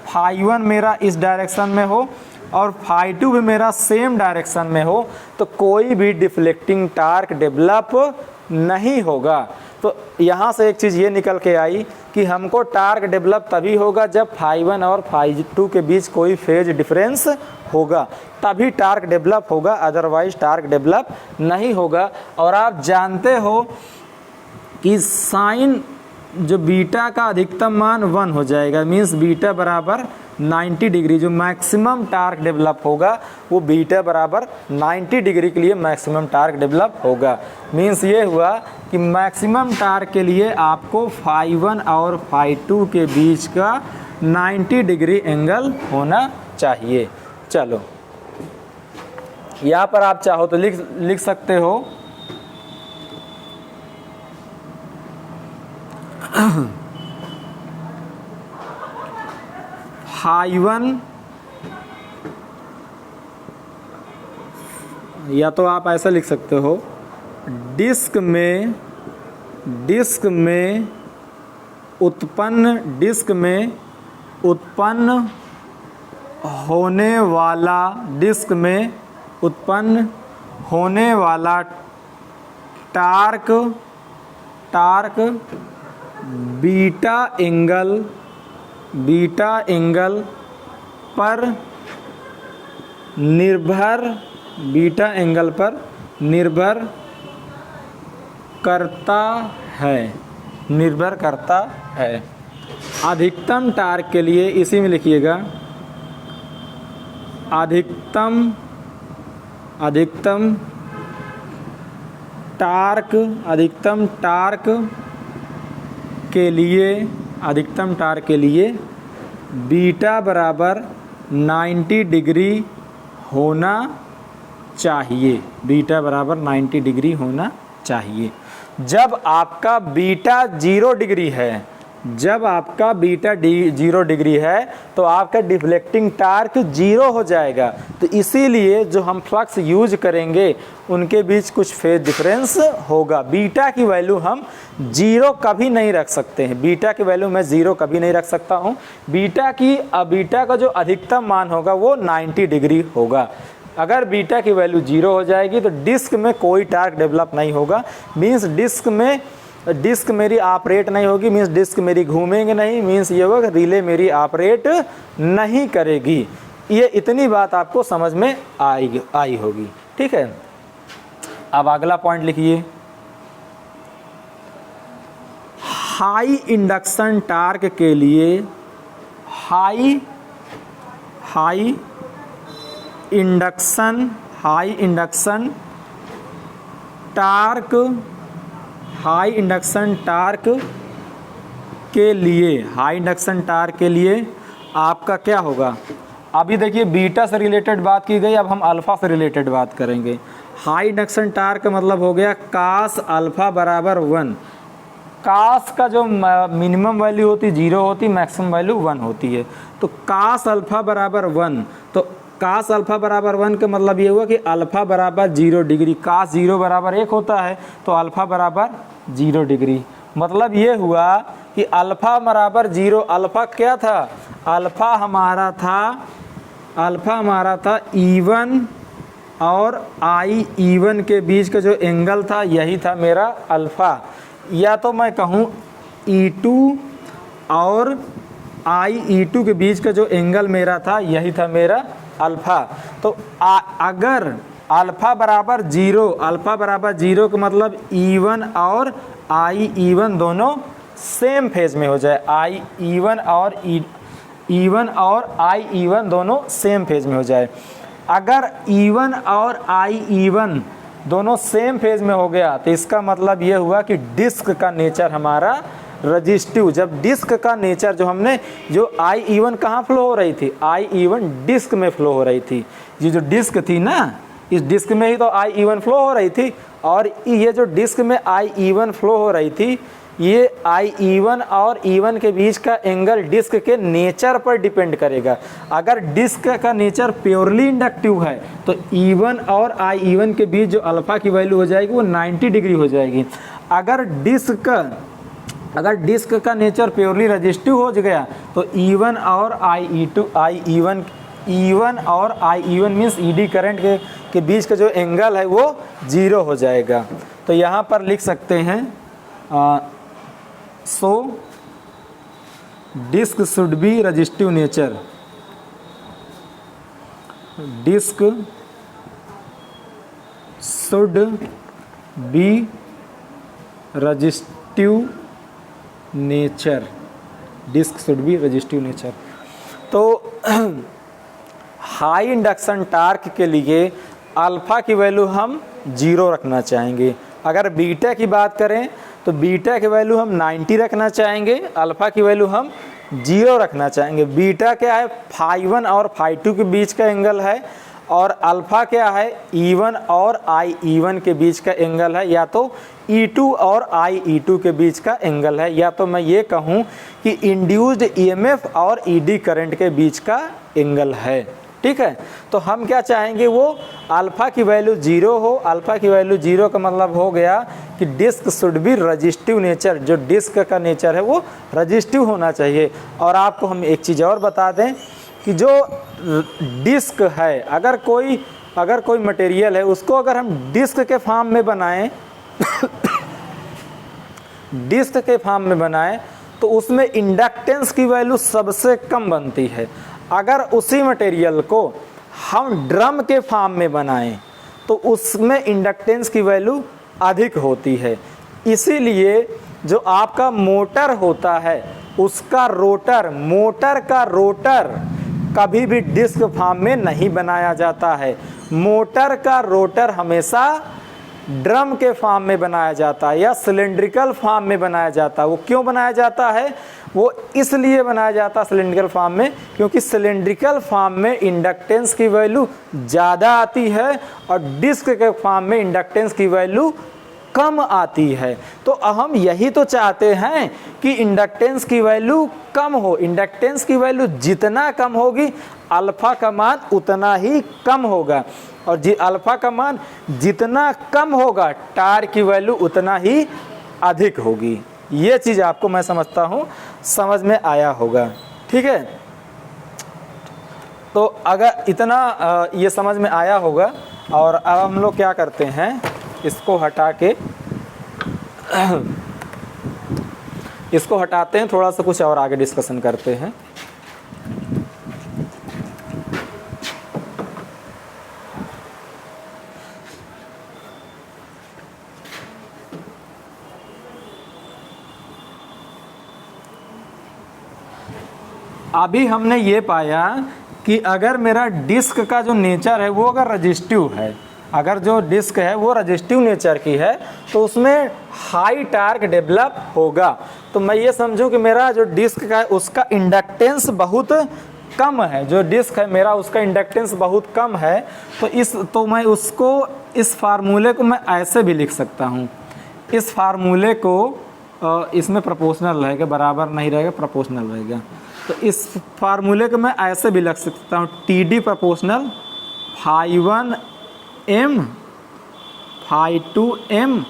phi1 मेरा इस डायरेक्शन में हो और phi2 भी मेरा सेम डायरेक्शन में हो तो कोई भी डिफ्लेक्टिंग टार्क डेवलप नहीं होगा। तो यहाँ से एक चीज़ ये निकल के आई कि हमको टार्क डेवलप तभी होगा जब phi1 और phi2 के बीच कोई फेज डिफरेंस होगा, तभी टार्क डेवलप होगा, अदरवाइज टार्क डेवलप नहीं होगा। और आप जानते हो कि साइन जो बीटा का अधिकतम मान 1 हो जाएगा, मीन्स बीटा बराबर 90 डिग्री, जो मैक्सिमम टार्क डेवलप होगा वो बीटा बराबर 90 डिग्री के लिए मैक्सिमम टार्क डेवलप होगा। मीन्स ये हुआ कि मैक्सिमम टार्क के लिए आपको phi1 और phi2 के बीच का 90 डिग्री एंगल होना चाहिए। चलो यहाँ पर आप चाहो तो लिख सकते हो phi1, या तो आप ऐसा लिख सकते हो, डिस्क में उत्पन्न होने वाला टार्क बीटा एंगल पर निर्भर करता है। अधिकतम टार्क के लिए इसी में लिखिएगा, अधिकतम टार्क के लिए बीटा बराबर 90 डिग्री होना चाहिए, बीटा बराबर 90 डिग्री होना चाहिए। जब आपका बीटा 0 डिग्री है जब आपका बीटा 0 डिग्री है तो आपका डिफ्लेक्टिंग टार्क 0 हो जाएगा। तो इसीलिए जो हम फ्लक्स यूज करेंगे उनके बीच कुछ फेज डिफरेंस होगा। बीटा की वैल्यू हम 0 कभी नहीं रख सकते हैं, बीटा की वैल्यू मैं 0 कभी नहीं रख सकता हूँ। बीटा का जो अधिकतम मान होगा वो 90 डिग्री होगा। अगर बीटा की वैल्यू 0 हो जाएगी तो डिस्क में कोई टार्क डेवलप नहीं होगा, मीन्स डिस्क मेरी ऑपरेट नहीं होगी, मीन्स डिस्क मेरी घूमेंगे नहीं, मीन्स ये होगा रिले मेरी ऑपरेट नहीं करेगी। ये इतनी बात आपको समझ में आई होगी, ठीक है। अब अगला पॉइंट लिखिए, हाई इंडक्शन टार्क के लिए हाई इंडक्शन टार्क के लिए आपका क्या होगा। अभी देखिए बीटा से रिलेटेड बात की गई, अब हम अल्फ़ा से रिलेटेड बात करेंगे। हाई इंडक्शन टार्क का मतलब हो गया कास अल्फ़ा बराबर 1। कास का जो मिनिमम वैल्यू होती 0 होती, मैक्सिमम वैल्यू 1 होती है। तो कास अल्फ़ा बराबर 1, तो कास अल्फ़ा बराबर 1 का मतलब ये हुआ कि अल्फ़ा बराबर 0 डिग्री, कास 0 बराबर 1 होता है तो अल्फ़ा बराबर 0 डिग्री। मतलब ये हुआ कि अल्फ़ा बराबर 0, अल्फ़ा क्या था, अल्फ़ा हमारा था E1 और I1 के बीच का जो एंगल था यही था मेरा अल्फ़ा, या तो मैं कहूँ E2 और I2 के बीच का जो एंगल मेरा था यही था मेरा अल्फ़ा। तो अगर अल्फ़ा बराबर 0 का मतलब E1 और I1 दोनों सेम फेज में हो जाए, E1 और I1 दोनों सेम फेज में हो जाए। अगर E1 और I1 दोनों सेम फेज में हो गया तो इसका मतलब ये हुआ कि डिस्क का नेचर हमारा रजिस्टिव। जब डिस्क का नेचर जो I1 कहाँ फ्लो हो रही थी, I1 डिस्क में फ्लो हो रही थी। ये जो डिस्क थी ना, इस डिस्क में ही तो I1 फ्लो हो रही थी, और ये जो डिस्क में I1 फ्लो हो रही थी, ये I1 और E1 के बीच का एंगल डिस्क के नेचर पर डिपेंड करेगा। अगर डिस्क का नेचर प्योरली इंडक्टिव है तो E1 और I1 के बीच जो अल्फ़ा की वैल्यू हो जाएगी वो 90 डिग्री हो जाएगी। अगर डिस्क का नेचर प्योरली रजिस्टिव हो गया तो E1 और I1 मीन्स ED करंट के बीच का जो एंगल है वो 0 हो जाएगा। तो यहाँ पर लिख सकते हैं so disk should be resistive nature, disk should be resistive nature, disk should be resistive nature. तो हाई इंडक्शन टार्क के लिए अल्फ़ा की वैल्यू हम 0 रखना चाहेंगे। अगर बीटा की बात करें तो बीटा की वैल्यू हम 90 रखना चाहेंगे, अल्फ़ा की वैल्यू हम 0 रखना चाहेंगे। बीटा क्या है, φ1 और φ2 के बीच का एंगल है, और अल्फ़ा क्या है, E1 और I1 के बीच का एंगल है, या तो E2 और I2 के बीच का एंगल है, या तो मैं ये कहूँ कि इंड्यूस्ड EMF और ED करंट के बीच का एंगल है। ठीक है, तो हम क्या चाहेंगे, वो अल्फ़ा की वैल्यू 0 हो। अल्फ़ा की वैल्यू 0 का मतलब हो गया कि disc should be resistive nature, जो डिस्क का नेचर है वो रजिस्टिव होना चाहिए। और आपको हम एक चीज़ और बता दें कि जो डिस्क है, अगर कोई मटेरियल है उसको अगर हम डिस्क के फॉर्म में बनाएं डिस्क के फॉर्म में बनाएं तो उसमें इंडक्टेंस की वैल्यू सबसे कम बनती है। अगर उसी मटेरियल को हम ड्रम के फॉर्म में बनाएं तो उसमें इंडक्टेंस की वैल्यू अधिक होती है। इसीलिए जो आपका मोटर होता है उसका रोटर, मोटर का रोटर कभी भी डिस्क फॉर्म में नहीं बनाया जाता है। मोटर का रोटर हमेशा ड्रम के फॉर्म में बनाया जाता है या सिलेंड्रिकल फॉर्म में बनाया जाता है। वो क्यों बनाया जाता है, वो इसलिए बनाया जाता है सिलेंड्रिकल फॉर्म में क्योंकि सिलेंड्रिकल फॉर्म में इंडक्टेंस की वैल्यू ज़्यादा आती है और डिस्क के फॉर्म में इंडक्टेंस की वैल्यू कम आती है। तो हम यही तो चाहते हैं कि इंडक्टेंस की वैल्यू कम हो। इंडक्टेंस की वैल्यू जितना कम होगी अल्फ़ा का मान उतना ही कम होगा, और अल्फ़ा का मान जितना कम होगा टार की वैल्यू उतना ही अधिक होगी। ये चीज़ आपको मैं समझता हूँ समझ में आया होगा, ठीक है। तो अगर इतना ये समझ में आया होगा, और अब हम लोग क्या करते हैं, इसको हटा के इसको हटाते हैं, थोड़ा सा कुछ और आगे डिस्कशन करते हैं। अभी हमने ये पाया कि अगर मेरा डिस्क का जो नेचर है वो अगर रजिस्टिव है, अगर जो डिस्क है वो रजिस्टिव नेचर की है, तो उसमें हाई टार्क डेवलप होगा। तो मैं ये समझूं कि मेरा जो डिस्क का है उसका इंडक्टेंस बहुत कम है, जो डिस्क है मेरा उसका इंडक्टेंस बहुत कम है। तो मैं उसको इस फार्मूले को मैं ऐसे भी लिख सकता हूँ। इस फार्मूले को इसमें प्रोपोर्शनल रहेगा, बराबर नहीं रहेगा, प्रोपोर्शनल रहेगा। तो इस फार्मूले को मैं ऐसे भी लिख सकता हूँ, T D proportional φ1 m φ2 m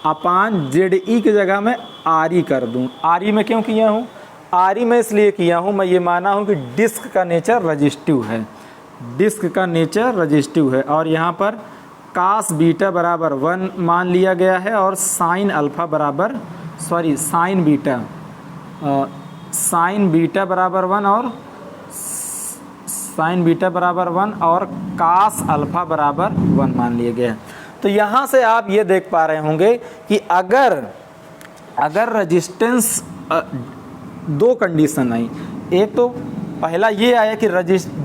upon Z E की जगह में आर ई कर दूँ। आर ई में क्यों किया हूँ, आर ई में इसलिए किया हूँ, मैं ये माना हूँ कि डिस्क का नेचर रजिस्टिव है, डिस्क का नेचर रजिस्टिव है। और यहाँ पर कास बीटा बराबर 1 मान लिया गया है, और साइन अल्फ़ा बराबर साइन बीटा बराबर 1 और साइन बीटा बराबर 1 और कास अल्फ़ा बराबर 1 मान लिए गए। तो यहाँ से आप ये देख पा रहे होंगे कि अगर रजिस्टेंस दो कंडीशन आई। एक तो पहला ये आया कि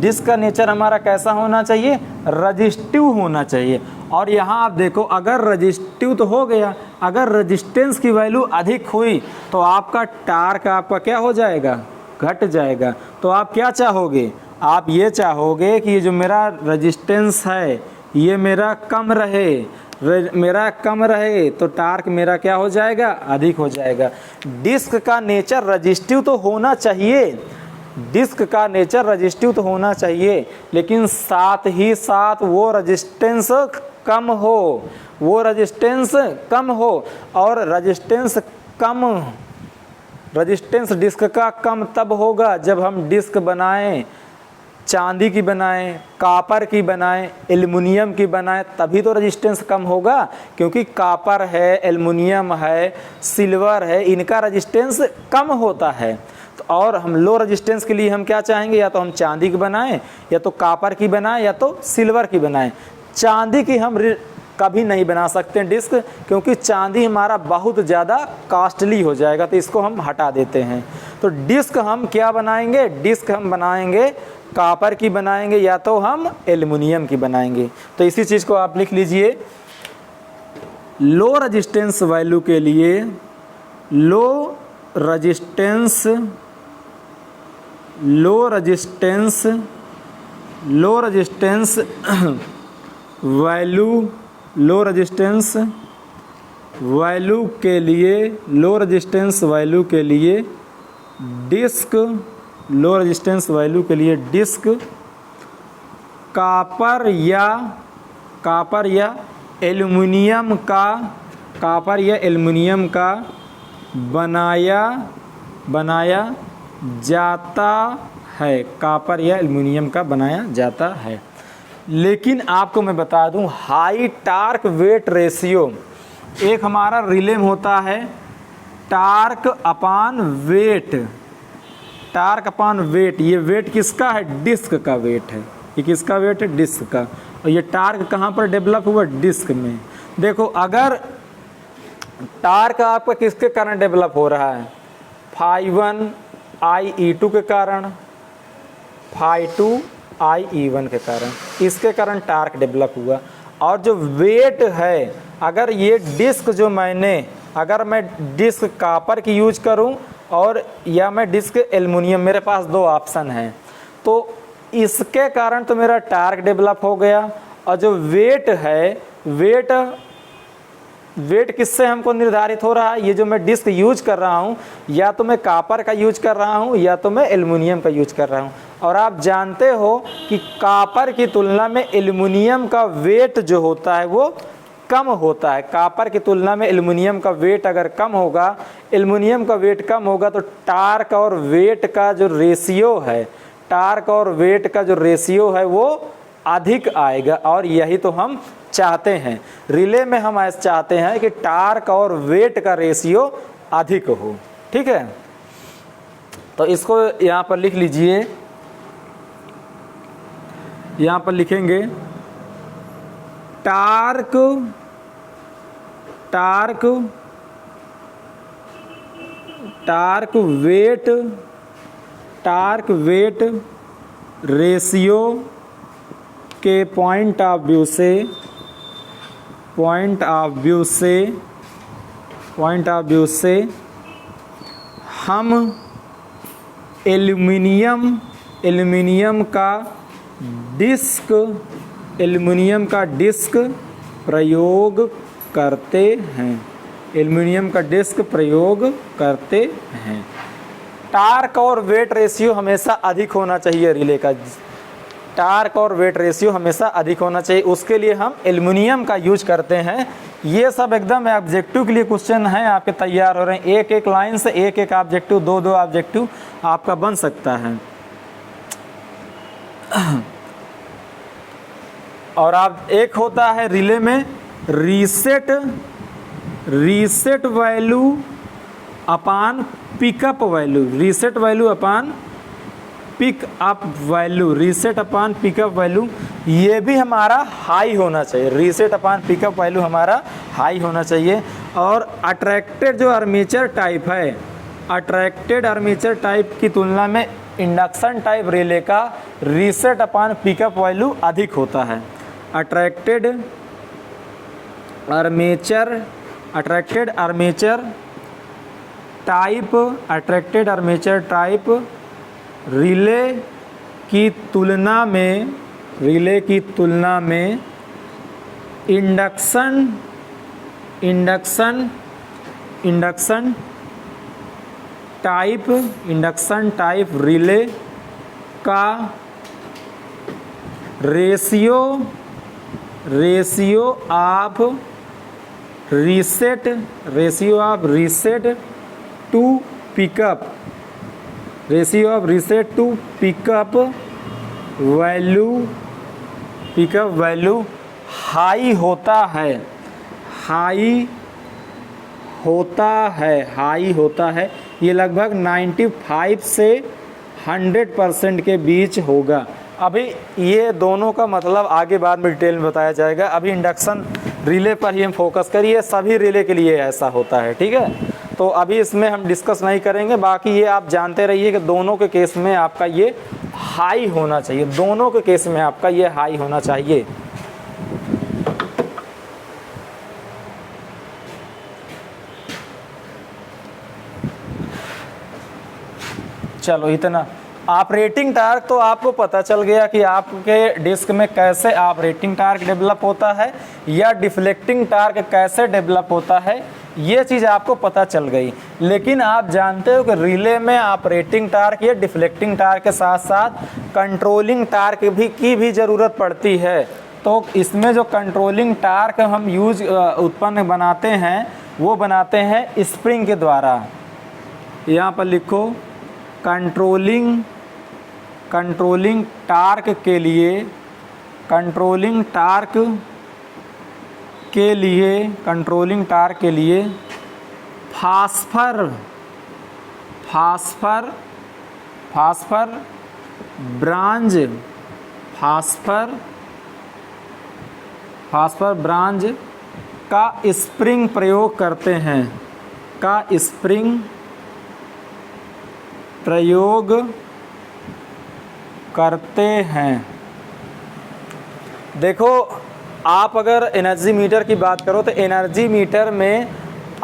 डिस्क का नेचर हमारा कैसा होना चाहिए, रजिस्टिव होना चाहिए। और यहाँ आप देखो अगर रजिस्टिव तो हो गया, अगर रजिस्टेंस की वैल्यू अधिक हुई तो आपका टार्क आपका क्या हो जाएगा, घट जाएगा। तो आप क्या चाहोगे, आप ये चाहोगे कि ये जो मेरा रजिस्टेंस है ये मेरा कम रहे, तो टार्क मेरा क्या हो जाएगा, अधिक हो जाएगा। डिस्क का नेचर रजिस्टिव तो होना चाहिए, डिस्क का नेचर रजिस्टिव तो होना चाहिए, लेकिन साथ ही साथ वो रजिस्टेंस कम हो, और रजिस्टेंस डिस्क का कम तब होगा जब हम डिस्क बनाएं, चांदी की बनाएं, कापर की बनाएं, एल्युमिनियम की बनाएं, तभी तो रजिस्टेंस कम होगा। क्योंकि कापर है, एल्युमिनियम है, सिल्वर है, इनका रजिस्टेंस कम होता है। तो और हम लो रजिस्टेंस के लिए हम क्या चाहेंगे, या तो हम चांदी की बनाएं, या तो कापर की बनाएं, या तो सिल्वर की बनाएं। चांदी की हम कभी नहीं बना सकते डिस्क, क्योंकि चांदी हमारा बहुत ज़्यादा कॉस्टली हो जाएगा, तो इसको हम हटा देते हैं। तो डिस्क हम क्या बनाएंगे, डिस्क हम बनाएंगे कापर की बनाएंगे, या तो हम एल्युमिनियम की बनाएंगे। तो इसी चीज़ को आप लिख लीजिए, लो रजिस्टेंस वैल्यू के लिए लो रजिस्टेंस वैल्यू के लिए डिस्क कापर या एल्युमिनियम का बनाया जाता है, कापर या एल्युमिनियम का बनाया जाता है। लेकिन आपको मैं बता दूं, हाई टार्क वेट रेशियो एक हमारा रिलेम होता है टार्क अपान वेट। ये वेट किसका है, डिस्क का वेट है। ये किसका वेट है, डिस्क का। और ये टार्क कहाँ पर डेवलप हुआ, डिस्क में। देखो अगर टार्क आपका किसके कारण डेवलप हो रहा है, φ1 IE2 के कारण, φ2 IE1 के कारण, इसके कारण टार्क डेवलप हुआ। और जो वेट है, अगर ये डिस्क जो अगर मैं डिस्क कापर की यूज करूं और या मैं डिस्क एल्युमिनियम, मेरे पास दो ऑप्शन हैं, तो इसके कारण तो मेरा टार्क डेवलप हो गया। और जो वेट है, वेट वेट किससे हमको निर्धारित हो रहा है, ये जो मैं डिस्क यूज कर रहा हूँ या तो मैं कॉपर का यूज कर रहा हूँ या तो मैं एल्युमिनियम का यूज कर रहा हूँ। और आप जानते हो कि कॉपर की तुलना में एल्युमिनियम का वेट जो होता है वो कम होता है। कॉपर की तुलना में एल्युमिनियम का वेट अगर कम होगा, एल्युमिनियम का वेट कम होगा तो टार्क और वेट का जो रेशियो है, टार्क और वेट का जो रेशियो है वो अधिक आएगा। और यही तो हम चाहते हैं, रिले में हम ऐसा चाहते हैं कि टार्क और वेट का रेशियो अधिक हो। ठीक है, तो इसको यहाँ पर लिख लीजिए, यहाँ पर लिखेंगे टार्क वेट रेशियो के पॉइंट ऑफ व्यू से हम एल्युमिनियम का डिस्क प्रयोग करते हैं। टार्क और वेट रेशियो हमेशा अधिक होना चाहिए, रिले का टार्क और वेट रेशियो हमेशा अधिक होना चाहिए, उसके लिए हम एल्युमिनियम का यूज करते हैं। ये सब एकदम ऑब्जेक्टिव के लिए क्वेश्चन है, आपके तैयार हो रहे हैं। एक एक लाइन से एक एक ऑब्जेक्टिव, दो दो ऑब्जेक्टिव आपका बन सकता है। और आप एक होता है रिले में रीसेट वैल्यू अपान पिकअप वैल्यू, रीसेट अपान पिकअप वैल्यू, ये भी हमारा हाई होना चाहिए। रीसेट अपान पिकअप वैल्यू हमारा हाई होना चाहिए। और अट्रैक्टेड जो आर्मेचर टाइप है, अट्रैक्टेड आर्मेचर टाइप की तुलना में इंडक्शन टाइप रिले का रीसेट अपान पिकअप वैल्यू अधिक होता है। अट्रैक्टेड आर्मेचर टाइप रिले की तुलना में इंडक्शन टाइप रिले का ratio of reset to pickup value high होता है। ये लगभग 95 से 100% के बीच होगा। अभी ये दोनों का मतलब आगे बाद में डिटेल में बताया जाएगा। अभी इंडक्शन रिले पर ही हम फोकस करिए, सभी रिले के लिए ऐसा होता है। ठीक है, तो अभी इसमें हम डिस्कस नहीं करेंगे। बाकी ये आप जानते रहिए कि दोनों के केस में आपका ये हाई होना चाहिए, दोनों के केस में आपका ये हाई होना चाहिए। चलो इतना। ऑपरेटिंग टार्क तो आपको पता चल गया कि आपके डिस्क में कैसे ऑपरेटिंग टार्क डेवलप होता है या डिफ्लेक्टिंग टार्क कैसे डेवलप होता है, ये चीज़ आपको पता चल गई। लेकिन आप जानते हो कि रिले में ऑपरेटिंग टार्क या डिफ्लेक्टिंग टार्क के साथ साथ कंट्रोलिंग टार्क की भी ज़रूरत पड़ती है। तो इसमें जो कंट्रोलिंग टार्क हम उत्पन्न बनाते हैं वो बनाते हैं स्प्रिंग के द्वारा। यहाँ पर लिखो कंट्रोलिंग टार्क के लिए फास्फर ब्रांज का स्प्रिंग प्रयोग करते हैं। देखो, आप अगर एनर्जी मीटर की बात करो तो एनर्जी मीटर में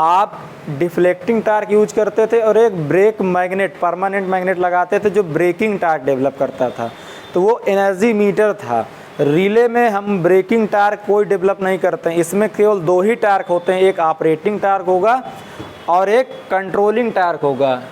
आप डिफ्लेक्टिंग टार्क यूज करते थे और एक ब्रेक मैग्नेट, परमानेंट मैग्नेट लगाते थे जो ब्रेकिंग टार्क डेवलप करता था, तो वो एनर्जी मीटर था। रिले में हम ब्रेकिंग टार्क कोई डेवलप नहीं करते हैं, इसमें केवल 2 ही टार्क होते हैं, एक ऑपरेटिंग टार्क होगा और एक कंट्रोलिंग टार्क होगा,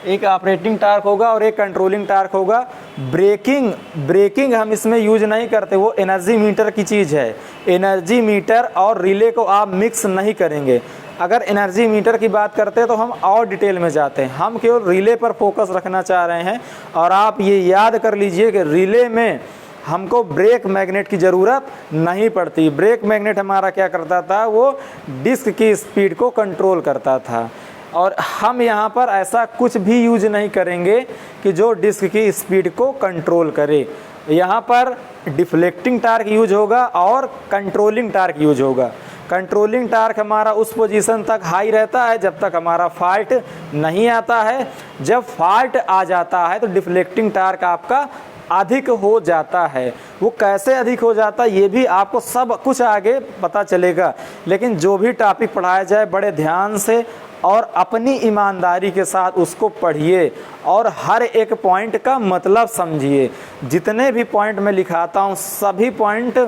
एक ऑपरेटिंग टार्क होगा और एक कंट्रोलिंग टार्क होगा। ब्रेकिंग हम इसमें यूज नहीं करते, वो एनर्जी मीटर की चीज़ है। एनर्जी मीटर और रिले को आप मिक्स नहीं करेंगे। अगर एनर्जी मीटर की बात करते हैं तो हम और डिटेल में जाते हैं, हम केवल रिले पर फोकस रखना चाह रहे हैं। और आप ये याद कर लीजिए कि रिले में हमको ब्रेक मैग्नेट की ज़रूरत नहीं पड़ती। ब्रेक मैग्नेट हमारा क्या करता था, वो डिस्क की स्पीड को कंट्रोल करता था। और हम यहाँ पर ऐसा कुछ भी यूज नहीं करेंगे कि जो डिस्क की स्पीड को कंट्रोल करे। यहाँ पर डिफ्लेक्टिंग टार्क यूज होगा और कंट्रोलिंग टार्क यूज होगा। कंट्रोलिंग टार्क हमारा उस पोजीशन तक हाई रहता है जब तक हमारा फॉल्ट नहीं आता है। जब फॉल्ट आ जाता है तो डिफ्लेक्टिंग टार्क आपका अधिक हो जाता है। वो कैसे अधिक हो जाता है ये भी आपको सब कुछ आगे पता चलेगा, लेकिन जो भी टॉपिक पढ़ाया जाए बड़े ध्यान से और अपनी ईमानदारी के साथ उसको पढ़िए और हर एक पॉइंट का मतलब समझिए। जितने भी पॉइंट मैं लिखाता हूँ सभी पॉइंट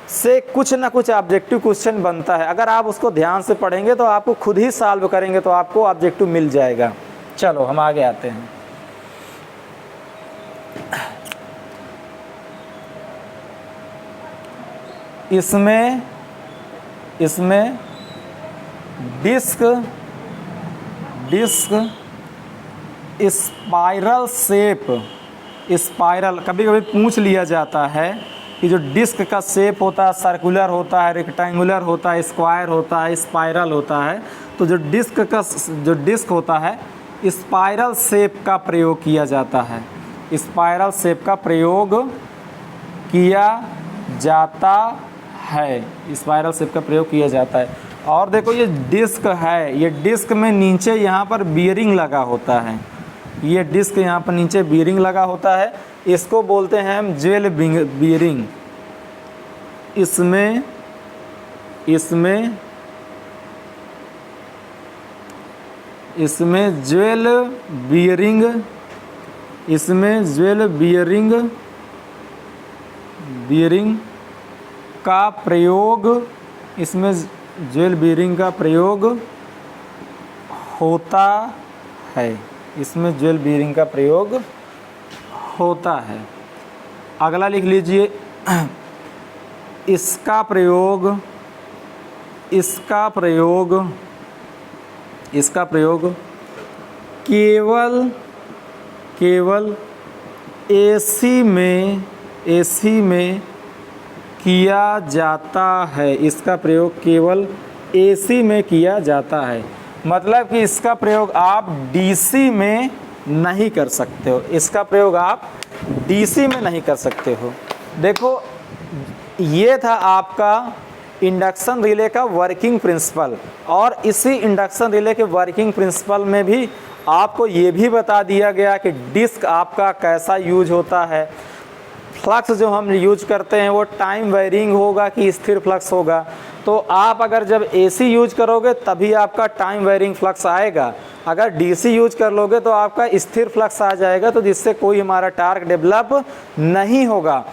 से कुछ ना कुछ ऑब्जेक्टिव क्वेश्चन बनता है। अगर आप उसको ध्यान से पढ़ेंगे तो आपको खुद ही सॉल्व करेंगे तो आपको ऑब्जेक्टिव मिल जाएगा। चलो हम आगे आते हैं। इसमें डिस्क स्पाइरल शेप, स्पाइरल कभी कभी पूछ लिया जाता है कि जो डिस्क का शेप होता है सर्कुलर होता है, रेक्टेंगुलर होता है, स्क्वायर होता है, स्पाइरल होता है। तो जो डिस्क होता है स्पाइरल शेप का प्रयोग किया जाता है, स्पाइरल शेप का प्रयोग किया जाता है, स्पाइरल शेप का प्रयोग किया जाता है। और देखो ये डिस्क है, ये डिस्क में नीचे यहाँ पर बियरिंग लगा होता है, ये डिस्क यहाँ पर नीचे बियरिंग लगा होता है, इसको बोलते हैं हम ज्वेल बियरिंग। इसमें ज्वेल बियरिंग का प्रयोग, इसमें ज्वेल बियरिंग का प्रयोग होता है, इसमें ज्वेल बियरिंग का प्रयोग होता है। अगला लिख लीजिए, इसका प्रयोग केवल एसी में किया जाता है। इसका प्रयोग केवल एसी में किया जाता है, मतलब कि इसका प्रयोग आप डीसी में नहीं कर सकते हो, इसका प्रयोग आप डीसी में नहीं कर सकते हो। देखो ये था आपका इंडक्शन रिले का वर्किंग प्रिंसिपल, और इसी इंडक्शन रिले के वर्किंग प्रिंसिपल में भी आपको ये भी बता दिया गया कि डिस्क आपका कैसा यूज होता है। फ्लक्स जो हम यूज करते हैं वो टाइम वेरिंग होगा कि स्थिर फ्लक्स होगा। तो आप अगर जब एसी यूज करोगे तभी आपका टाइम वेरिंग फ्लक्स आएगा, अगर डीसी यूज कर लोगे तो आपका स्थिर फ्लक्स आ जाएगा, तो जिससे कोई हमारा टार्क डेवलप नहीं होगा।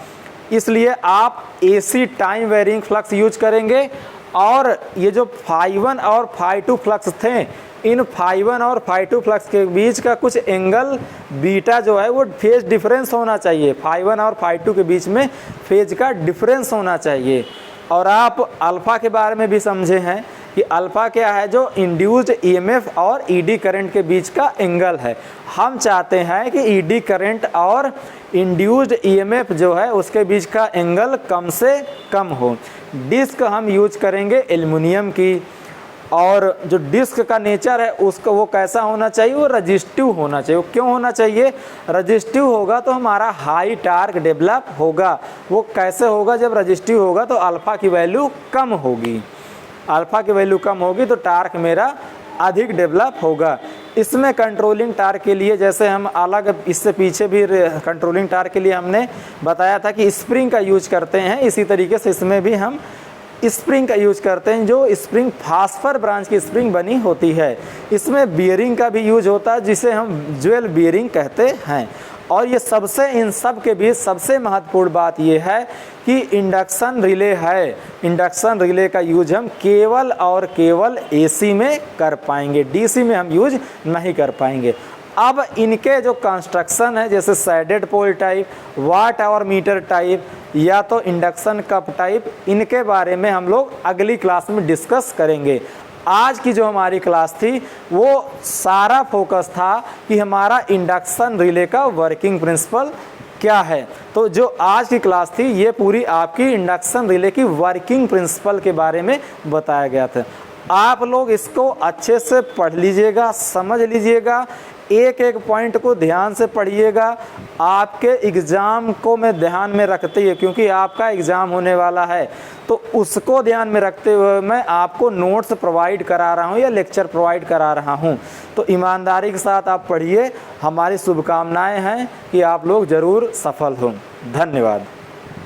इसलिए आप AC time varying flux use करेंगे। और ये जो φ1 और φ2 फ्लक्स थे, इन φ1 और φ2 फ्लक्स के बीच का कुछ एंगल बीटा जो है वो फेज डिफरेंस होना चाहिए, φ1 और φ2 के बीच में फेज का डिफरेंस होना चाहिए। और आप अल्फ़ा के बारे में भी समझे हैं कि अल्फ़ा क्या है, जो इंड्यूस्ड ईएमएफ और ईडी करंट के बीच का एंगल है। हम चाहते हैं कि ईडी करंट और इंड्यूस्ड ईएमएफ जो है उसके बीच का एंगल कम से कम हो। डिस्क हम यूज करेंगे एल्युमिनियम की, और जो डिस्क का नेचर है उसका वो कैसा होना चाहिए, वो रजिस्टिव होना चाहिए। वो क्यों होना चाहिए, रजिस्टिव होगा तो हमारा हाई टार्क डेवलप होगा। वो कैसे होगा, जब रजिस्टिव होगा तो अल्फ़ा की वैल्यू कम होगी, अल्फ़ा की वैल्यू कम होगी तो टार्क मेरा अधिक डेवलप होगा। इसमें कंट्रोलिंग टार्क के लिए, जैसे हम अलग इससे पीछे भी कंट्रोलिंग टार्क के लिए हमने बताया था कि स्प्रिंग का यूज करते हैं, इसी तरीके से इसमें भी हम स्प्रिंग का यूज करते हैं, जो स्प्रिंग फास्फर ब्रांच की स्प्रिंग बनी होती है। इसमें बियरिंग का भी यूज होता है जिसे हम ज्वेल बियरिंग कहते हैं। और ये सबसे, इन सब के बीच सबसे महत्वपूर्ण बात ये है कि इंडक्शन रिले है, इंडक्शन रिले का यूज हम केवल और केवल एसी में कर पाएंगे, डीसी में हम यूज नहीं कर पाएंगे। अब इनके जो कंस्ट्रक्शन है, जैसे shaded pole type, watt hour meter type या तो इंडक्शन कप टाइप, इनके बारे में हम लोग अगली क्लास में डिस्कस करेंगे। आज की जो हमारी क्लास थी वो सारा फोकस था कि हमारा इंडक्शन रिले का वर्किंग प्रिंसिपल क्या है। तो जो आज की क्लास थी ये पूरी आपकी इंडक्शन रिले की वर्किंग प्रिंसिपल के बारे में बताया गया था। आप लोग इसको अच्छे से पढ़ लीजिएगा, समझ लीजिएगा, एक एक पॉइंट को ध्यान से पढ़िएगा। आपके एग्ज़ाम को मैं ध्यान में रखते हुए, क्योंकि आपका एग्ज़ाम होने वाला है, तो उसको ध्यान में रखते हुए मैं आपको नोट्स प्रोवाइड करा रहा हूँ या लेक्चर प्रोवाइड करा रहा हूँ। तो ईमानदारी के साथ आप पढ़िए। हमारी शुभकामनाएं हैं कि आप लोग ज़रूर सफल हों। धन्यवाद।